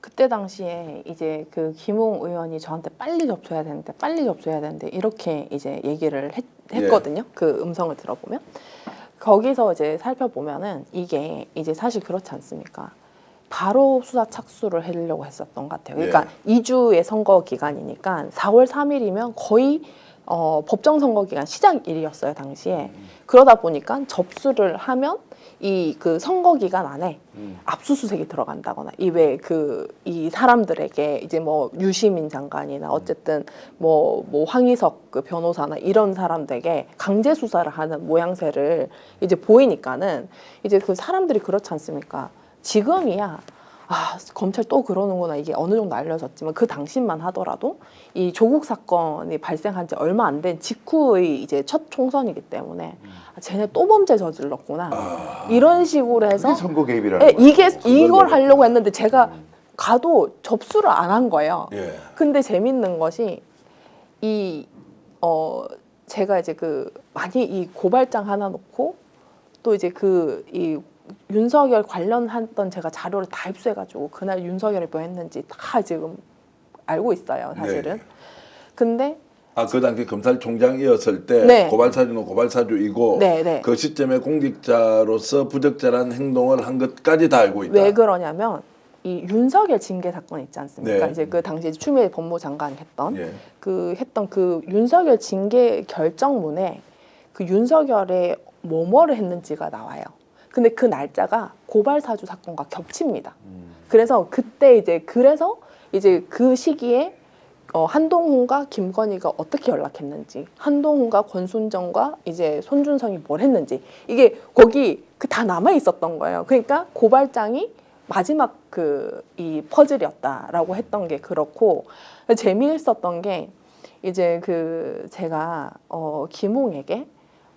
[SPEAKER 2] 그때 당시에 이제 그 김웅 의원이 저한테 빨리 접수해야 되는데 이렇게 이제 얘기를 했거든요. 그 음성을 들어보면 거기서 이제 살펴보면은 이게 이제 사실 그렇지 않습니까? 바로 수사 착수를 하려고 했었던 것 같아요. 그러니까 2주의 선거 기간이니까 4월 3일이면 거의 법정 선거 기간 시작일이었어요 당시에. 그러다 보니까 접수를 하면 이 그 선거 기간 안에 압수수색이 들어간다거나 이 사람들에게 이제 뭐 유시민 장관이나 어쨌든 뭐 황희석 그 변호사나 이런 사람들에게 강제 수사를 하는 모양새를 이제 보이니까는 이제 그 사람들이 그렇지 않습니까? 지금이야 검찰 또 그러는구나 이게 어느 정도 알려졌지만 그 당시만 하더라도 이 조국 사건이 발생한 지 얼마 안 된 직후의 이제 첫 총선이기 때문에 쟤네 또 범죄 저질렀구나 이런 식으로 해서
[SPEAKER 3] 그게 선거 개입이라는
[SPEAKER 2] 예,
[SPEAKER 3] 거예요.
[SPEAKER 2] 이걸 하려고 했는데 제가 가도 접수를 안 한 거예요.
[SPEAKER 1] 예.
[SPEAKER 2] 근데 재밌는 것이 제가 이제 많이 이 고발장 하나 놓고 또 이제 이 윤석열 관련했던 제가 자료를 다 입수해가지고 그날 윤석열이 뭐 했는지 다 지금 알고 있어요, 사실은.
[SPEAKER 1] 네.
[SPEAKER 2] 근데
[SPEAKER 1] 그 당시 검찰총장이었을 때
[SPEAKER 2] 네.
[SPEAKER 1] 고발사주는 고발사주이고
[SPEAKER 2] 네, 네.
[SPEAKER 1] 그 시점에 공직자로서 부적절한 행동을 한 것까지 다 알고 있다.
[SPEAKER 2] 왜 그러냐면 이 윤석열 징계 사건 있지 않습니까?
[SPEAKER 1] 네.
[SPEAKER 2] 이제 그 당시 추미애 법무장관이 했던
[SPEAKER 1] 예.
[SPEAKER 2] 그 윤석열 징계 결정문에 그 윤석열의 뭐뭐를 했는지가 나와요. 근데 그 날짜가 고발사주 사건과 겹칩니다. 그래서 그래서 이제 그 시기에 한동훈과 김건희가 어떻게 연락했는지, 한동훈과 권순정과 이제 손준성이 뭘 했는지 이게 거기 다 남아 있었던 거예요. 그러니까 고발장이 마지막 이 퍼즐이었다라고 했던 게 그렇고 재미있었던 게 이제 제가 김웅에게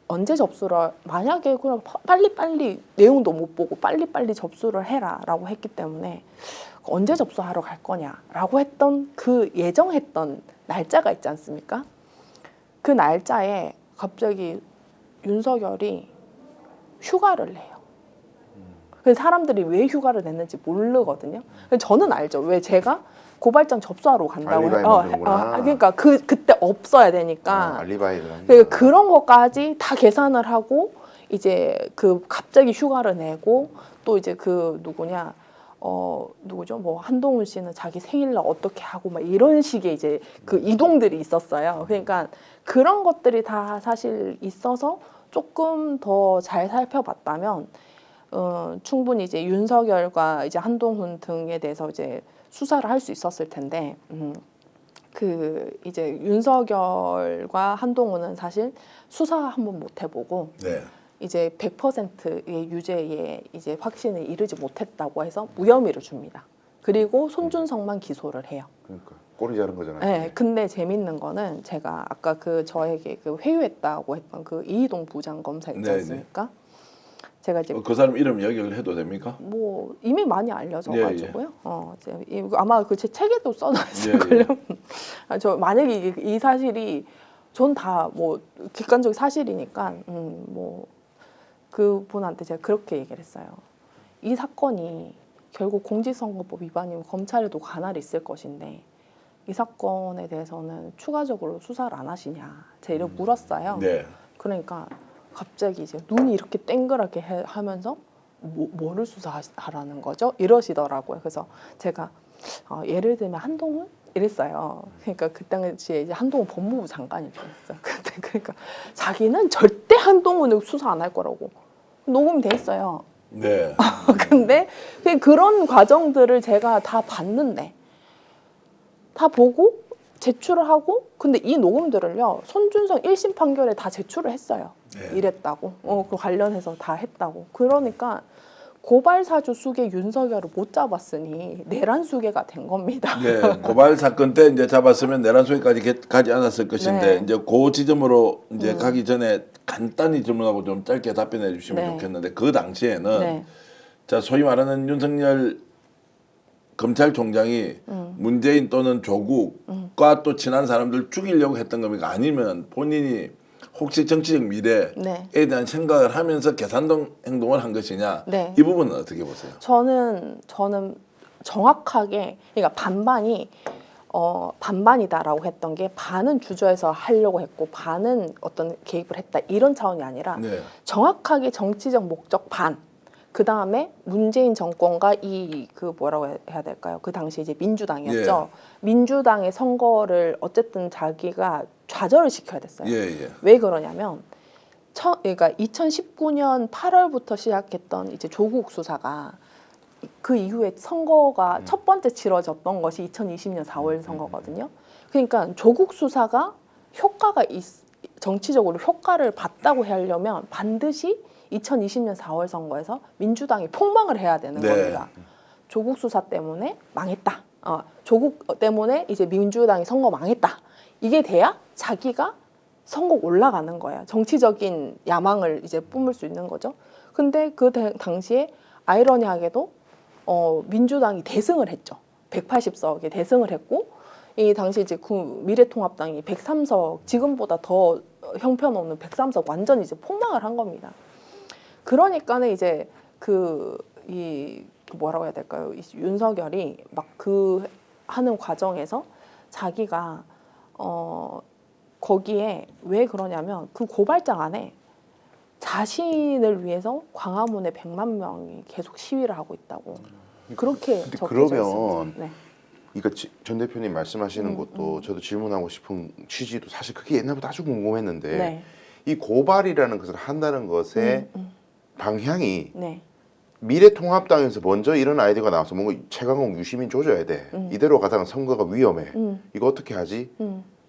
[SPEAKER 2] 언제 접수를 만약에 그냥 빨리빨리 내용도 못 보고 빨리빨리 접수를 해라라고 했기 때문에 언제 접수하러 갈 거냐라고 했던 그 예정했던 날짜가 있지 않습니까? 그 날짜에 갑자기 윤석열이 휴가를 내요. 그래서 사람들이 왜 휴가를 냈는지 모르거든요. 저는 알죠. 왜 제가 고발장 접수하러 간다고 그러니까 그때 없어야 되니까
[SPEAKER 3] 알리바이를
[SPEAKER 2] 그러니까 그런 것까지 다 계산을 하고 이제 갑자기 휴가를 내고 또 이제 누구죠? 뭐 한동훈 씨는 자기 생일날 어떻게 하고 막 이런 식의 이제 이동들이 있었어요. 그러니까 그런 것들이 다 사실 있어서 조금 더 잘 살펴봤다면 충분히 이제 윤석열과 이제 한동훈 등에 대해서 이제 수사를 할 수 있었을 텐데 이제 윤석열과 한동훈은 사실 수사 한번 못 해보고
[SPEAKER 1] 네.
[SPEAKER 2] 이제 100%의 유죄에 이제 확신에 이르지 못했다고 해서 무혐의를 줍니다. 그리고 손준성만 기소를 해요.
[SPEAKER 3] 그러니까 꼬리 자른 거잖아요.
[SPEAKER 2] 네, 근데 재밌는 거는 제가 아까 저에게 회유했다고 했던 이희동 부장검사 있지
[SPEAKER 1] 네,
[SPEAKER 2] 않습니까? 제가 이제
[SPEAKER 1] 그 사람 이름 이야기를 해도 됩니까?
[SPEAKER 2] 뭐 이미 많이 알려져가지고요.
[SPEAKER 1] 예,
[SPEAKER 2] 아마 제 책에도 써놨을걸요. 저 만약에 이 사실이 전 다 뭐 객관적 사실이니까 뭐 그분한테 제가 그렇게 얘기를 했어요. 이 사건이 결국 공직선거법 위반이면 검찰에도 관할이 있을 것인데 이 사건에 대해서는 추가적으로 수사를 안 하시냐 제가 이렇게 물었어요.
[SPEAKER 1] 네.
[SPEAKER 2] 그러니까 갑자기 이제 눈이 이렇게 땡그랗게 하면서 뭐를 수사하라는 거죠? 이러시더라고요. 그래서 제가 예를 들면 한동훈 이랬어요. 그러니까 그 당시에 이제 한동훈 법무부 장관이었어요. 그러니까 자기는 절대 한동훈을 수사 안 할 거라고 녹음이 돼 있어요.
[SPEAKER 1] 네.
[SPEAKER 2] 근데 그런 과정들을 제가 다 봤는데 다 보고 제출을 하고 근데 이 녹음들을요 손준성 1심 판결에 다 제출을 했어요.
[SPEAKER 1] 네.
[SPEAKER 2] 이랬다고 그 관련해서 다 했다고. 그러니까 고발사주 수계 윤석열을 못 잡았으니 내란 수계가 된 겁니다.
[SPEAKER 1] 네, 고발 사건 때 이제 잡았으면 내란 소위까지 가지 않았을 것인데
[SPEAKER 2] 네.
[SPEAKER 1] 이제 그 지점으로 이제 가기 전에 간단히 질문하고 좀 짧게 답변해 주시면
[SPEAKER 2] 네.
[SPEAKER 1] 좋겠는데 그 당시에는
[SPEAKER 2] 네.
[SPEAKER 1] 자 소위 말하는 윤석열 검찰총장이 문재인 또는 조국과 또 친한 사람들 죽이려고 했던 겁니까? 아니면 본인이 혹시 정치적 미래에
[SPEAKER 2] 네.
[SPEAKER 1] 대한 생각을 하면서 계산동 행동을 한 것이냐?
[SPEAKER 2] 네.
[SPEAKER 1] 이 부분은 어떻게 보세요?
[SPEAKER 2] 저는 정확하게 그러니까 반반이다라고 했던 게 반은 주저해서 하려고 했고 반은 어떤 개입을 했다 이런 차원이 아니라
[SPEAKER 1] 네.
[SPEAKER 2] 정확하게 정치적 목적 반. 그 다음에 문재인 정권과 이 그 뭐라고 해야 될까요? 그 당시 이제 민주당이었죠. 민주당의 선거를 어쨌든 자기가 좌절을 시켜야 됐어요.
[SPEAKER 1] 예.
[SPEAKER 2] 왜 그러냐면 그러니까 2019년 8월부터 시작했던 이제 조국 수사가 그 이후에 선거가 첫 번째 치러졌던 것이 2020년 4월 선거거든요. 그러니까 조국 수사가 정치적으로 효과를 봤다고 하려면 반드시 2020년 4월 선거에서 민주당이 폭망을 해야 되는
[SPEAKER 1] 네.
[SPEAKER 2] 겁니다. 조국 수사 때문에 망했다. 조국 때문에 이제 민주당이 선거 망했다. 이게 돼야 자기가 선거 올라가는 거예요. 정치적인 야망을 이제 뿜을 수 있는 거죠. 근데 그 당시에 아이러니하게도 민주당이 대승을 했죠. 180석에 대승을 했고 이 당시 이제 미래통합당이 103석 지금보다 더 형편없는 103석 완전히 이제 폭망을 한 겁니다. 그러니까는 이제 뭐라고 해야 될까요? 윤석열이 막 하는 과정에서 자기가 거기에 왜 그러냐면 그 고발장 안에 자신을 위해서 광화문에 100만 명이 계속 시위를 하고 있다고 그렇게
[SPEAKER 3] 근데
[SPEAKER 2] 적혀져
[SPEAKER 3] 그러면
[SPEAKER 2] 있습니다. 네.
[SPEAKER 3] 이거 전 대표님 말씀하시는 것도 저도 질문하고 싶은 취지도 사실 그게 옛날부터 아주 궁금했는데
[SPEAKER 2] 네.
[SPEAKER 3] 이 고발이라는 것을 한다는 것의 방향이
[SPEAKER 2] 네.
[SPEAKER 3] 미래통합당에서 먼저 이런 아이디어가 나와서 뭔가 최강욱 유시민 조져야 돼. 이대로 가다가 선거가 위험해. 이거 어떻게 하지?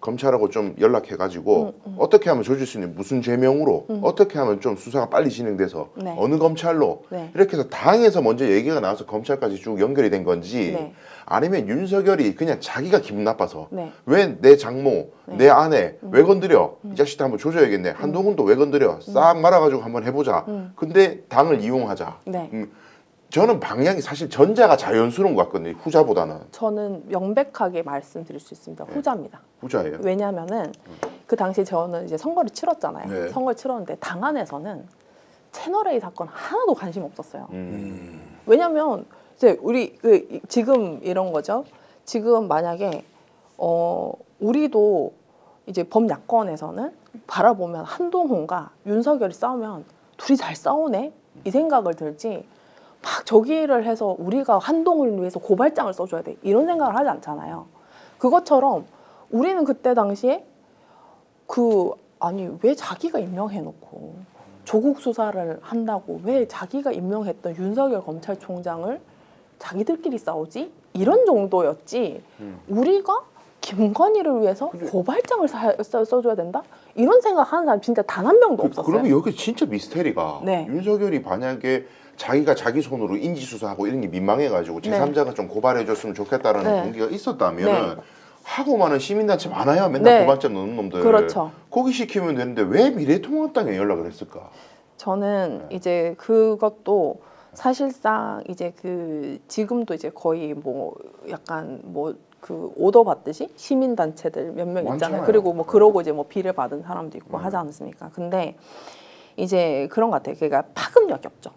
[SPEAKER 3] 검찰하고 좀 연락해가지고 어떻게 하면 조질 수 있는 무슨 죄명으로 어떻게 하면 좀 수사가 빨리 진행돼서
[SPEAKER 2] 네.
[SPEAKER 3] 어느 검찰로
[SPEAKER 2] 네.
[SPEAKER 3] 이렇게 해서 당에서 먼저 얘기가 나와서 검찰까지 쭉 연결이 된 건지
[SPEAKER 2] 네.
[SPEAKER 3] 아니면 윤석열이 그냥 자기가 기분 나빠서
[SPEAKER 2] 네.
[SPEAKER 3] 왜 내 장모 내 아내 왜 건드려 이 자식도 한번 조져야겠네 한동훈도 왜 건드려 싹 말아가지고 한번 해보자 근데 당을 이용하자
[SPEAKER 2] 네.
[SPEAKER 3] 저는 방향이 사실 전자가 자연스러운 것 같거든요 후자보다는.
[SPEAKER 2] 저는 명백하게 말씀드릴 수 있습니다. 후자입니다.
[SPEAKER 3] 후자예요?
[SPEAKER 2] 왜냐하면은 그 당시 저는 이제 선거를 치렀잖아요.
[SPEAKER 1] 네.
[SPEAKER 2] 선거를 치렀는데 당 안에서는 채널 A 사건 하나도 관심 없었어요. 왜냐하면 이제 우리 지금 이런 거죠. 지금 만약에 우리도 이제 범야권에서는 바라보면 한동훈과 윤석열이 싸우면 둘이 잘 싸우네 이 생각을 들지. 막 저기를 해서 우리가 한동훈을 위해서 고발장을 써줘야 돼 이런 생각을 하지 않잖아요. 그것처럼 우리는 그때 당시에 아니 왜 자기가 임명해놓고 조국 수사를 한다고 왜 자기가 임명했던 윤석열 검찰총장을 자기들끼리 싸우지? 이런 정도였지 우리가 김건희를 위해서 고발장을 써줘야 된다? 이런 생각하는 사람 진짜 단 한 명도 없었어요.
[SPEAKER 3] 그러면 여기 진짜 미스테리가
[SPEAKER 2] 네.
[SPEAKER 3] 윤석열이 만약에 자기가 자기 손으로 인지수사하고 이런 게 민망해가지고 제3자가 좀 고발해줬으면 좋겠다라는
[SPEAKER 2] 네.
[SPEAKER 3] 동기가 있었다면
[SPEAKER 2] 네.
[SPEAKER 3] 하고 많은 시민단체 많아요. 맨날
[SPEAKER 2] 네.
[SPEAKER 3] 고발장 넣는 놈들.
[SPEAKER 2] 그렇죠.
[SPEAKER 3] 거기 시키면 되는데 왜 미래통합당에 연락을 했을까?
[SPEAKER 2] 저는 이제 그것도 사실상 이제 지금도 이제 거의 뭐 약간 뭐 오더 받듯이 시민 단체들 몇 명 있잖아요.
[SPEAKER 3] 많잖아요.
[SPEAKER 2] 그리고 뭐 그러고 이제 뭐 비를 받은 사람도 있고 하지 않습니까? 근데 이제 그런 것 같아요. 그러니까 파급력이 없죠.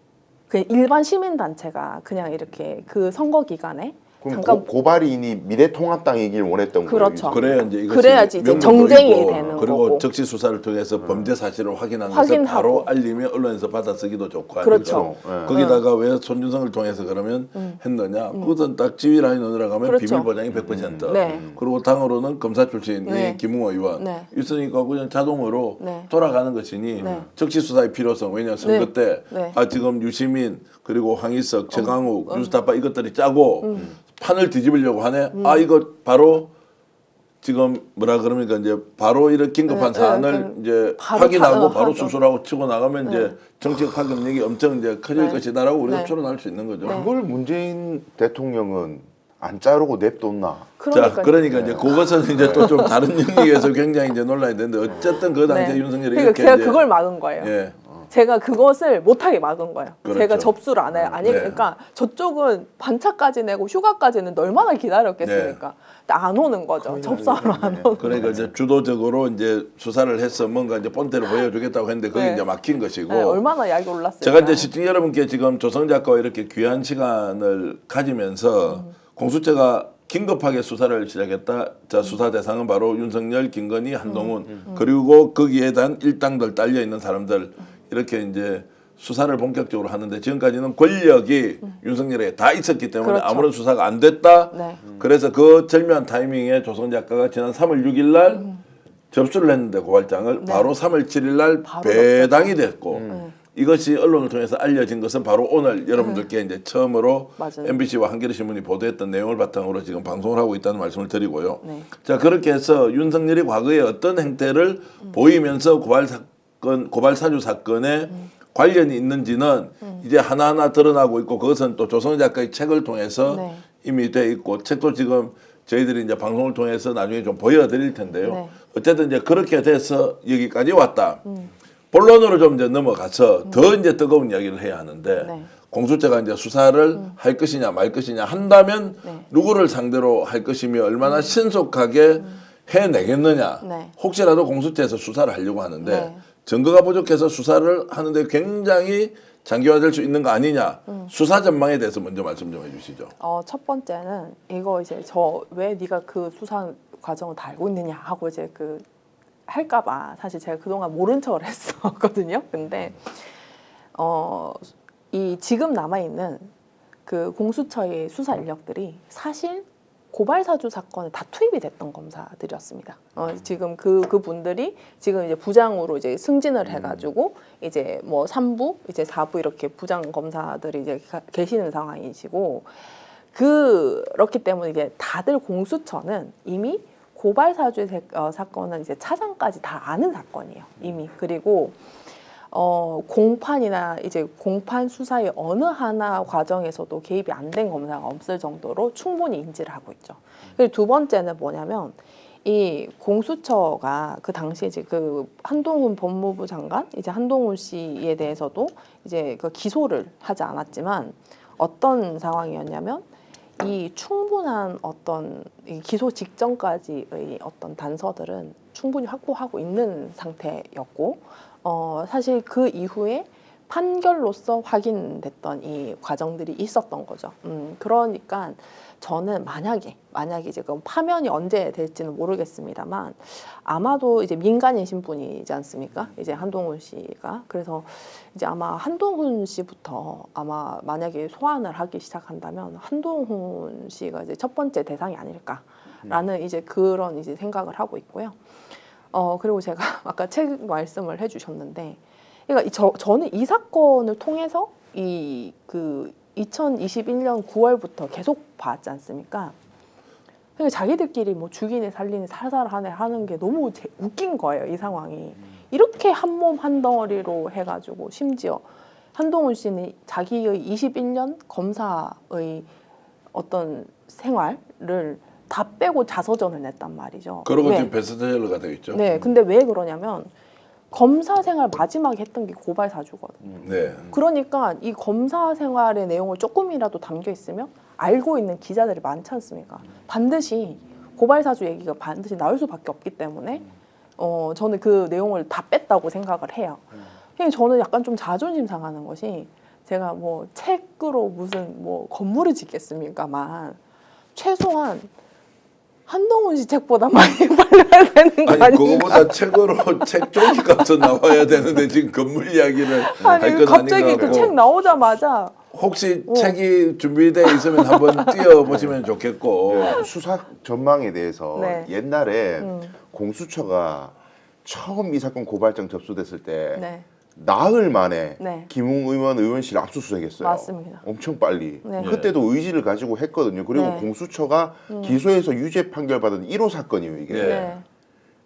[SPEAKER 2] 그 일반 시민 단체가 그냥 이렇게 그 선거 기간에
[SPEAKER 3] 그럼
[SPEAKER 2] 잠깐
[SPEAKER 3] 고발인이 미래통합당이길 원했던
[SPEAKER 2] 그렇죠.
[SPEAKER 3] 거예요.
[SPEAKER 1] 그래야 이제 이것이
[SPEAKER 2] 그래야지 이제
[SPEAKER 1] 명분도
[SPEAKER 2] 정쟁이
[SPEAKER 1] 있고,
[SPEAKER 2] 되는
[SPEAKER 1] 그리고
[SPEAKER 2] 거고.
[SPEAKER 1] 적시 수사를 통해서 범죄 사실을 확인한 것을
[SPEAKER 2] 확인하고.
[SPEAKER 1] 바로 알리면 언론에서 받아쓰기도 좋고
[SPEAKER 2] 그렇죠.
[SPEAKER 1] 하니까. 거기다가 왜 손준성을 통해서 그러면 했느냐? 그것은 딱 지휘 라인 넣으라 가면
[SPEAKER 2] 그렇죠.
[SPEAKER 1] 비밀 보장이 100%.
[SPEAKER 2] 네.
[SPEAKER 1] 그리고 당으로는 검사 출신이
[SPEAKER 2] 네.
[SPEAKER 1] 김웅 의원
[SPEAKER 2] 네.
[SPEAKER 1] 있으니까 그냥 자동으로
[SPEAKER 2] 네.
[SPEAKER 1] 돌아가는 것이니
[SPEAKER 2] 네.
[SPEAKER 1] 적시 수사의 필요성. 왜냐 선거
[SPEAKER 2] 네.
[SPEAKER 1] 때
[SPEAKER 2] 네.
[SPEAKER 1] 지금 유시민 그리고 황희석, 최강욱, 뉴스타파 이것들이 짜고 판을 뒤집으려고 하네. 이거 바로 지금 뭐라 그럽니까 이제 바로 이런 긴급한
[SPEAKER 2] 네,
[SPEAKER 1] 사안을
[SPEAKER 2] 네,
[SPEAKER 1] 이제
[SPEAKER 2] 바로
[SPEAKER 1] 확인하고 바로
[SPEAKER 2] 하죠.
[SPEAKER 1] 수술하고 치고 나가면 이제 정치적 파급력이 엄청 이제 커질
[SPEAKER 2] 네.
[SPEAKER 1] 것이다라고 우리가
[SPEAKER 2] 네.
[SPEAKER 1] 추론할 수 있는 거죠.
[SPEAKER 3] 그걸 문재인 대통령은 안 자르고 냅뒀나?
[SPEAKER 1] 자, 그러니까 이제 그것은 이제 또 좀 다른 영역에서 굉장히 이제 논란이 되는데 어쨌든 그 당시에
[SPEAKER 2] 네.
[SPEAKER 1] 윤석열이
[SPEAKER 2] 그러니까
[SPEAKER 1] 이렇게
[SPEAKER 2] 제가
[SPEAKER 1] 이제
[SPEAKER 2] 그걸 막은 거예요.
[SPEAKER 1] 예.
[SPEAKER 2] 제가 그것을 못하게 막은 거예요.
[SPEAKER 1] 그렇죠.
[SPEAKER 2] 제가 접수를 안 해요. 아니
[SPEAKER 1] 네.
[SPEAKER 2] 그러니까 저쪽은 반차까지 내고 휴가까지 는 얼마나 기다렸겠습니까? 근데 안 오는 거죠.
[SPEAKER 3] 거의
[SPEAKER 2] 접수하러 안
[SPEAKER 3] 나중에
[SPEAKER 2] 오는.
[SPEAKER 1] 그러니까 이제 주도적으로 이제 수사를 해서 뭔가 이제 본때를 보여주겠다고 했는데 그게
[SPEAKER 2] 네.
[SPEAKER 1] 이제 막힌 것이고.
[SPEAKER 2] 네, 얼마나 약이 올랐을까.
[SPEAKER 1] 제가 이제 시청 여러분께 지금 조성 작가와 이렇게 귀한 시간을 가지면서 공수처가 긴급하게 수사를 시작했다. 자, 수사 대상은 바로 윤석열, 김건희, 한동훈 그리고 거기에 대한 일당들 딸려 있는 사람들 이렇게 이제 수사를 본격적으로 하는데 지금까지는 권력이 윤석열에게 다 있었기 때문에
[SPEAKER 2] 그렇죠.
[SPEAKER 1] 아무런 수사가 안 됐다.
[SPEAKER 2] 네.
[SPEAKER 1] 그래서 그 절묘한 타이밍에 조성 작가가 지난 3월 6일 날 접수를 했는데 고발장을
[SPEAKER 2] 네.
[SPEAKER 1] 바로 3월 7일 날
[SPEAKER 2] 바로
[SPEAKER 1] 배당이 됐고 이것이 언론을 통해서 알려진 것은 바로 오늘 여러분들께 이제 처음으로
[SPEAKER 2] 맞아요.
[SPEAKER 1] MBC와 한겨레 신문이 보도했던 내용을 바탕으로 지금 방송을 하고 있다는 말씀을 드리고요.
[SPEAKER 2] 네.
[SPEAKER 1] 자, 그렇게 해서 윤석열이 과거에 어떤 행태를 보이면서 고발 사주 사건에 관련이 있는지는 이제 하나하나 드러나고 있고 그것은 또 조성 작가의 책을 통해서
[SPEAKER 2] 네.
[SPEAKER 1] 이미 돼 있고 책도 지금 저희들이 이제 방송을 통해서 나중에 좀 보여드릴 텐데요.
[SPEAKER 2] 네.
[SPEAKER 1] 어쨌든 이제 그렇게 돼서 여기까지 왔다. 본론으로 좀 이제 넘어가서 더 이제 뜨거운 이야기를 해야 하는데
[SPEAKER 2] 네.
[SPEAKER 1] 공수처가 이제 수사를 할 것이냐 말 것이냐 한다면
[SPEAKER 2] 네.
[SPEAKER 1] 누구를 상대로 할 것이며 얼마나 신속하게 해내겠느냐.
[SPEAKER 2] 네.
[SPEAKER 1] 혹시라도 공수처에서 수사를 하려고 하는데
[SPEAKER 2] 네.
[SPEAKER 1] 증거가 부족해서 수사를 하는데 굉장히 장기화될 수 있는 거 아니냐. 수사 전망에 대해서 먼저 말씀 좀 해주시죠.
[SPEAKER 2] 첫 번째는 이거 이제 저 왜 네가 그 수사 과정을 다 알고 있느냐 하고 이제 그 할까봐 사실 제가 그동안 모른 척을 했었거든요. 근데 이 지금 남아 있는 그 공수처의 수사 인력들이 사실 고발 사주 사건에 다 투입이 됐던 검사들이었습니다. 지금 그 분들이 지금 이제 부장으로 이제 승진을 해가지고 이제 뭐 3부, 이제 4부 이렇게 부장 검사들이 이제 계시는 상황이시고 그렇기 때문에 이게 다들 공수처는 이미 고발 사주 사건은 이제 차장까지 다 아는 사건이에요. 이미. 그리고 공판이나 이제 공판 수사의 어느 하나 과정에서도 개입이 안 된 검사가 없을 정도로 충분히 인지를 하고 있죠. 그리고 두 번째는 뭐냐면 이 공수처가 그 당시에 이제 그 한동훈 법무부 장관, 이제 한동훈 씨에 대해서도 이제 그 기소를 하지 않았지만 어떤 상황이었냐면 이 충분한 어떤 이 기소 직전까지의 어떤 단서들은 충분히 확보하고 있는 상태였고 사실 그 이후에 판결로서 확인됐던 이 과정들이 있었던 거죠. 그러니까 저는 만약에 이제 그 파면이 언제 될지는 모르겠습니다만 아마도 이제 민간인신 분이지 않습니까? 이제 한동훈 씨가 그래서 이제 아마 한동훈 씨부터 아마 만약에 소환을 하기 시작한다면 한동훈 씨가 이제 첫 번째 대상이 아닐까라는 이제 그런 이제 생각을 하고 있고요. 그리고 제가 아까 책 말씀을 해주셨는데, 그러니까 저는 이 사건을 통해서 이 그 2021년 9월부터 계속 봤지 않습니까? 그러니까 자기들끼리 뭐 죽이네 살리네 살살하네 하는 게 너무 웃긴 거예요. 이 상황이 이렇게 한 몸 한 덩어리로 해가지고 심지어 한동훈 씨는 자기의 21년 검사의 어떤 생활을 다 빼고 자서전을 냈단 말이죠.
[SPEAKER 1] 그러고
[SPEAKER 2] 왜?
[SPEAKER 1] 지금 베스트셀러가 되겠죠.
[SPEAKER 2] 네, 근데 왜 그러냐면 검사 생활 마지막에 했던 게 고발 사주거든요.
[SPEAKER 1] 네.
[SPEAKER 2] 그러니까 이 검사 생활의 내용을 조금이라도 담겨 있으면 알고 있는 기자들이 많지 않습니까? 반드시 고발 사주 얘기가 반드시 나올 수밖에 없기 때문에 저는 그 내용을 다 뺐다고 생각을 해요. 그냥 저는 약간 좀 자존심 상하는 것이 제가 뭐 책으로 무슨 뭐 건물을 짓겠습니까만 최소한 한동훈 씨 책보다 많이 팔려야 되는 거
[SPEAKER 1] 아니
[SPEAKER 2] 아닌가?
[SPEAKER 1] 그거보다 책으로 책 종이 값은 나와야 되는데 지금 건물 이야기를 할
[SPEAKER 2] 아니
[SPEAKER 1] 건
[SPEAKER 2] 갑자기
[SPEAKER 1] 아닌 것
[SPEAKER 2] 그 책
[SPEAKER 1] 같고
[SPEAKER 2] 나오자마자
[SPEAKER 1] 혹시 책이 준비되어 있으면 한번 띄워보시면 좋겠고
[SPEAKER 3] 수사 전망에 대해서
[SPEAKER 2] 네.
[SPEAKER 3] 옛날에 공수처가 처음 이 사건 고발장 접수됐을 때
[SPEAKER 2] 네.
[SPEAKER 3] 나흘 만에
[SPEAKER 2] 네.
[SPEAKER 3] 김웅 의원 의원실 압수수색했어요.
[SPEAKER 2] 맞습니다.
[SPEAKER 3] 엄청 빨리.
[SPEAKER 2] 네.
[SPEAKER 3] 그때도 의지를 가지고 했거든요. 그리고
[SPEAKER 2] 네.
[SPEAKER 3] 공수처가 기소해서 유죄 판결받은 1호 사건이에요 이게.
[SPEAKER 1] 예.
[SPEAKER 2] 네.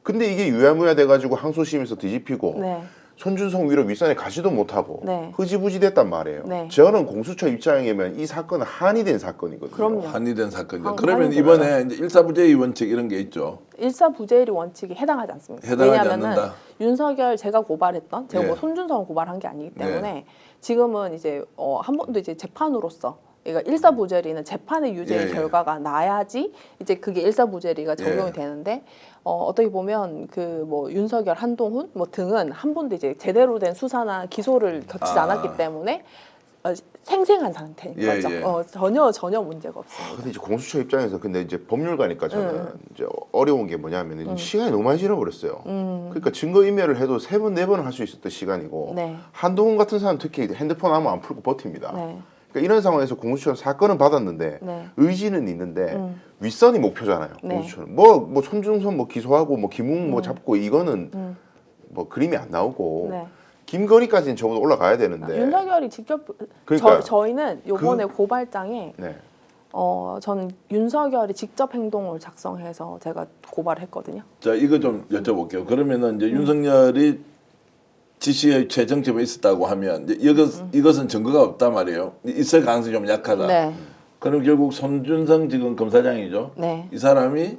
[SPEAKER 3] 근데 이게 유야무야 돼가지고 항소심에서 뒤집히고
[SPEAKER 2] 네.
[SPEAKER 3] 손준성 위로 윗선에 가지도 못하고
[SPEAKER 2] 네.
[SPEAKER 3] 흐지부지 됐단 말이에요.
[SPEAKER 2] 네.
[SPEAKER 3] 저는 공수처 입장이면 이 사건은 한이 된 사건이거든요.
[SPEAKER 2] 그럼요.
[SPEAKER 1] 한이 된 사건이죠.
[SPEAKER 2] 한-
[SPEAKER 1] 그러면
[SPEAKER 2] 한이
[SPEAKER 1] 이번에 이제 일사부재의 원칙 이런 게 있죠.
[SPEAKER 2] 일사부재리 원칙에 해당하지 않습니다.
[SPEAKER 1] 해당하지
[SPEAKER 2] 왜냐하면은
[SPEAKER 1] 않는다.
[SPEAKER 2] 윤석열 제가 고발했던 제가 뭐
[SPEAKER 1] 예.
[SPEAKER 2] 손준성을 고발한 게 아니기 때문에
[SPEAKER 1] 네.
[SPEAKER 2] 지금은 이제 한 번도 이제 재판으로서 그러니까 일사부재리는 재판의 유죄의
[SPEAKER 1] 예, 예.
[SPEAKER 2] 결과가 나야지 이제 그게 일사부재리가 적용이
[SPEAKER 1] 예.
[SPEAKER 2] 되는데 어떻게 보면 그 뭐 윤석열, 한동훈 뭐 등은 한 번도 이제 제대로 된 수사나 기소를 겪지
[SPEAKER 1] 아.
[SPEAKER 2] 않았기 때문에 생생한 상태인
[SPEAKER 1] 예,
[SPEAKER 2] 거죠.
[SPEAKER 1] 예.
[SPEAKER 2] 전혀 문제가 없습니다.
[SPEAKER 3] 근데 이제 공수처 입장에서 근데 이제 법률가니까 저는 이제 어려운 게 뭐냐면 시간이 너무 많이 지나버렸어요. 그러니까 증거 인멸을 해도 3번, 4번 할 수 있었던 시간이고
[SPEAKER 2] 네.
[SPEAKER 3] 한동훈 같은 사람 특히 핸드폰 아무 안 풀고 버팁니다.
[SPEAKER 2] 네.
[SPEAKER 3] 그러니까 이런 상황에서 공수처는 사건은 받았는데
[SPEAKER 2] 네.
[SPEAKER 3] 의지는 있는데 윗선이 목표잖아요.
[SPEAKER 2] 네.
[SPEAKER 3] 공수처는 뭐 손준성 뭐 기소하고 뭐 김웅 뭐 잡고 이거는 뭐 그림이 안 나오고
[SPEAKER 2] 네.
[SPEAKER 3] 김건희까지는 적어도 올라가야 되는데
[SPEAKER 2] 윤석열이 직접
[SPEAKER 3] 그러니까
[SPEAKER 2] 저희는 요번에 고발장에
[SPEAKER 3] 네.
[SPEAKER 2] 전 윤석열이 직접 행동을 작성해서 제가 고발을 했거든요.
[SPEAKER 1] 자, 이거 좀 여쭤볼게요. 그러면은 이제 윤석열이 지시에 최정점에 있었다고 하면 이제 이것은 증거가 없단 말이에요. 있을 가능성이 좀 약하다.
[SPEAKER 2] 네.
[SPEAKER 1] 그럼 결국 손준성 지금 검사장이죠.
[SPEAKER 2] 네.
[SPEAKER 1] 이 사람이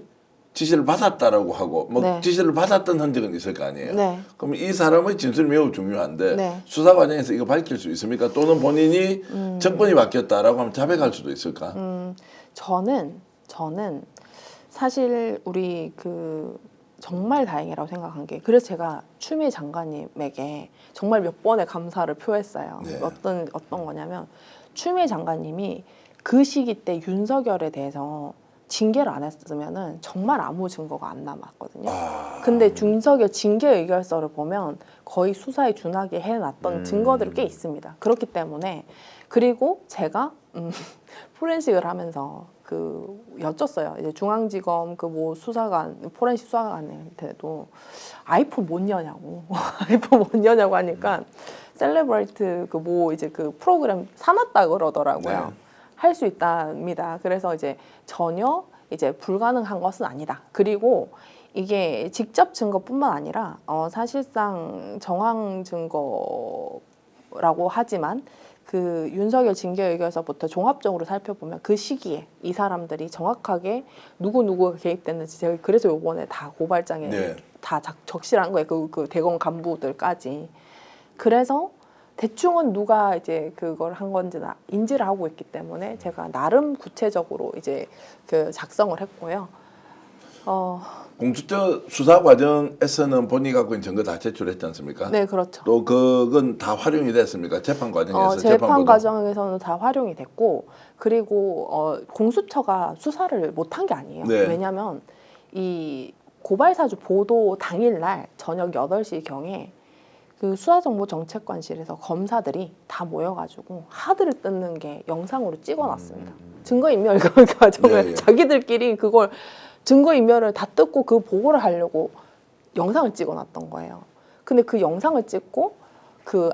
[SPEAKER 1] 지시를 받았다라고 하고 뭐
[SPEAKER 2] 네.
[SPEAKER 1] 지시를 받았던 흔적은 있을 거 아니에요.
[SPEAKER 2] 네.
[SPEAKER 1] 그럼 이 사람의 진술이 매우 중요한데
[SPEAKER 2] 네.
[SPEAKER 1] 수사 과정에서 이거 밝힐 수 있습니까? 또는 본인이 정권이 바뀌었다라고 하면 자백할 수도 있을까?
[SPEAKER 2] 저는 사실 우리 정말 다행이라고 생각한 게 그래서 제가 추미애 장관님에게 정말 몇 번의 감사를 표했어요.
[SPEAKER 1] 네.
[SPEAKER 2] 어떤 거냐면 추미애 장관님이 그 시기 때 윤석열에 대해서 징계를 안 했으면은 정말 아무 증거가 안 남았거든요. 근데 윤석열 징계 의결서를 보면 거의 수사에 준하게 해놨던 증거들이 꽤 있습니다. 그렇기 때문에 그리고 제가 포렌식을 하면서 여쭸어요. 이제 중앙지검 뭐 수사관 포렌식 수사관한테도 아이폰 못 여냐고 아이폰 못 여냐고 하니까 셀레브레이트 이제 프로그램 사놨다 그러더라고요.
[SPEAKER 1] 네.
[SPEAKER 2] 할 수 있답니다. 그래서 이제 전혀 이제 불가능한 것은 아니다. 그리고 이게 직접 증거뿐만 아니라 사실상 정황 증거라고 하지만 윤석열 징계 의결서부터 종합적으로 살펴보면 그 시기에 이 사람들이 정확하게 누구가 개입됐는지 제가 그래서 요번에 다 고발장에
[SPEAKER 1] 네.
[SPEAKER 2] 다 적실한 거예요. 그 대검 간부들까지. 그래서 대충은 누가 이제 그걸 한 건지 인지를 하고 있기 때문에 제가 나름 구체적으로 이제 작성을 했고요.
[SPEAKER 1] 공수처 수사 과정에서는 본인이 갖고 있는 증거 다 제출했지 않습니까?
[SPEAKER 2] 네, 그렇죠.
[SPEAKER 1] 또 그건 다 활용이 됐습니까? 재판 과정에서
[SPEAKER 2] 재판
[SPEAKER 1] 재판부도.
[SPEAKER 2] 과정에서는 다 활용이 됐고 그리고 공수처가 수사를 못한 게 아니에요.
[SPEAKER 1] 네.
[SPEAKER 2] 왜냐하면 이 고발사주 보도 당일날 저녁 8시경에 수사정보정책관실에서 검사들이 다 모여가지고 하드를 뜯는 게 영상으로 찍어놨습니다. 증거인멸 과정을
[SPEAKER 1] 예, 예.
[SPEAKER 2] 자기들끼리 그걸 증거인멸을 다 뜯고 그 보고를 하려고 영상을 찍어놨던 거예요. 근데 그 영상을 찍고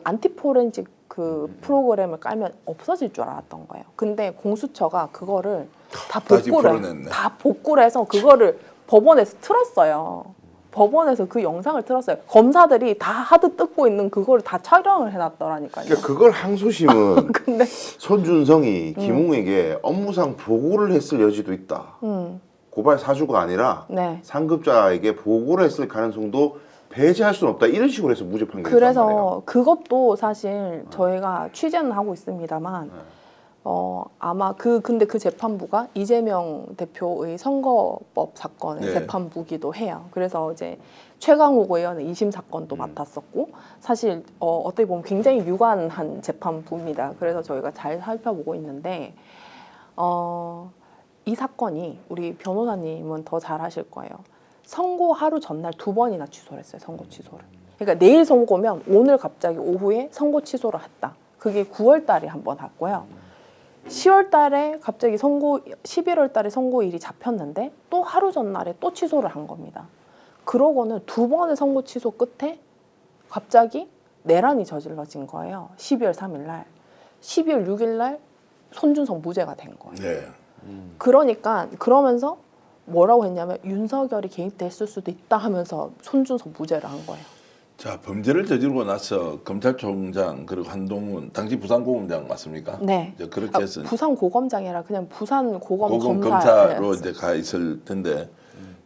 [SPEAKER 2] 안티포렌식 프로그램을 깔면 없어질 줄 알았던 거예요. 근데 공수처가 그거를 다
[SPEAKER 1] 다시
[SPEAKER 2] 복구를
[SPEAKER 1] 풀어냈네.
[SPEAKER 2] 해서 그거를 법원에서 틀었어요. 법원에서 그 영상을 틀었어요. 검사들이 다 하드 뜯고 있는 그거를 다 촬영을 해놨더라니까요.
[SPEAKER 3] 그러니까 그걸 항소심은
[SPEAKER 2] 근데
[SPEAKER 3] 손준성이 김웅에게 업무상 보고를 했을 여지도 있다. 고발 사주가 아니라
[SPEAKER 2] 네.
[SPEAKER 3] 상급자에게 보고를 했을 가능성도 배제할 수는 없다. 이런 식으로 해서 무죄 판결이 났단 말이에요.
[SPEAKER 2] 그래서 그것도 사실 저희가 취재는 하고 있습니다만 아마 근데 그 재판부가 이재명 대표의 선거법 사건의
[SPEAKER 1] 네.
[SPEAKER 2] 재판부기도 해요. 그래서 이제 최강욱 의원의 2심 사건도 맡았었고 사실 어떻게 보면 굉장히 유관한 재판부입니다. 그래서 저희가 잘 살펴보고 있는데 이 사건이 우리 변호사님은 더 잘 하실 거예요. 선고 하루 전날 2번이나 취소를 했어요. 선고 취소를. 그러니까 내일 선고면 오늘 갑자기 오후에 선고 취소를 했다. 그게 9월 달에 한 번 했고요. 10월 달에 갑자기 11월 달에 선고일이 잡혔는데 또 하루 전날에 또 취소를 한 겁니다. 그러고는 2번의 선고 취소 끝에 갑자기 내란이 저질러진 거예요. 12월 3일 날. 12월 6일 날 손준성 무죄가 된 거예요.
[SPEAKER 1] 네.
[SPEAKER 2] 그러면서 뭐라고 했냐면 윤석열이 개입됐을 수도 있다 하면서 손준성 무죄를 한 거예요.
[SPEAKER 1] 자, 범죄를 저지르고 나서 검찰총장 그리고 한동훈 당시 부산고검장 맞습니까?
[SPEAKER 2] 네.
[SPEAKER 1] 이제 그렇게 해서
[SPEAKER 2] 부산 고검장이 아니라 그냥 부산 고검
[SPEAKER 1] 고검
[SPEAKER 2] 검사
[SPEAKER 1] 검사로 이제 가 있을 텐데,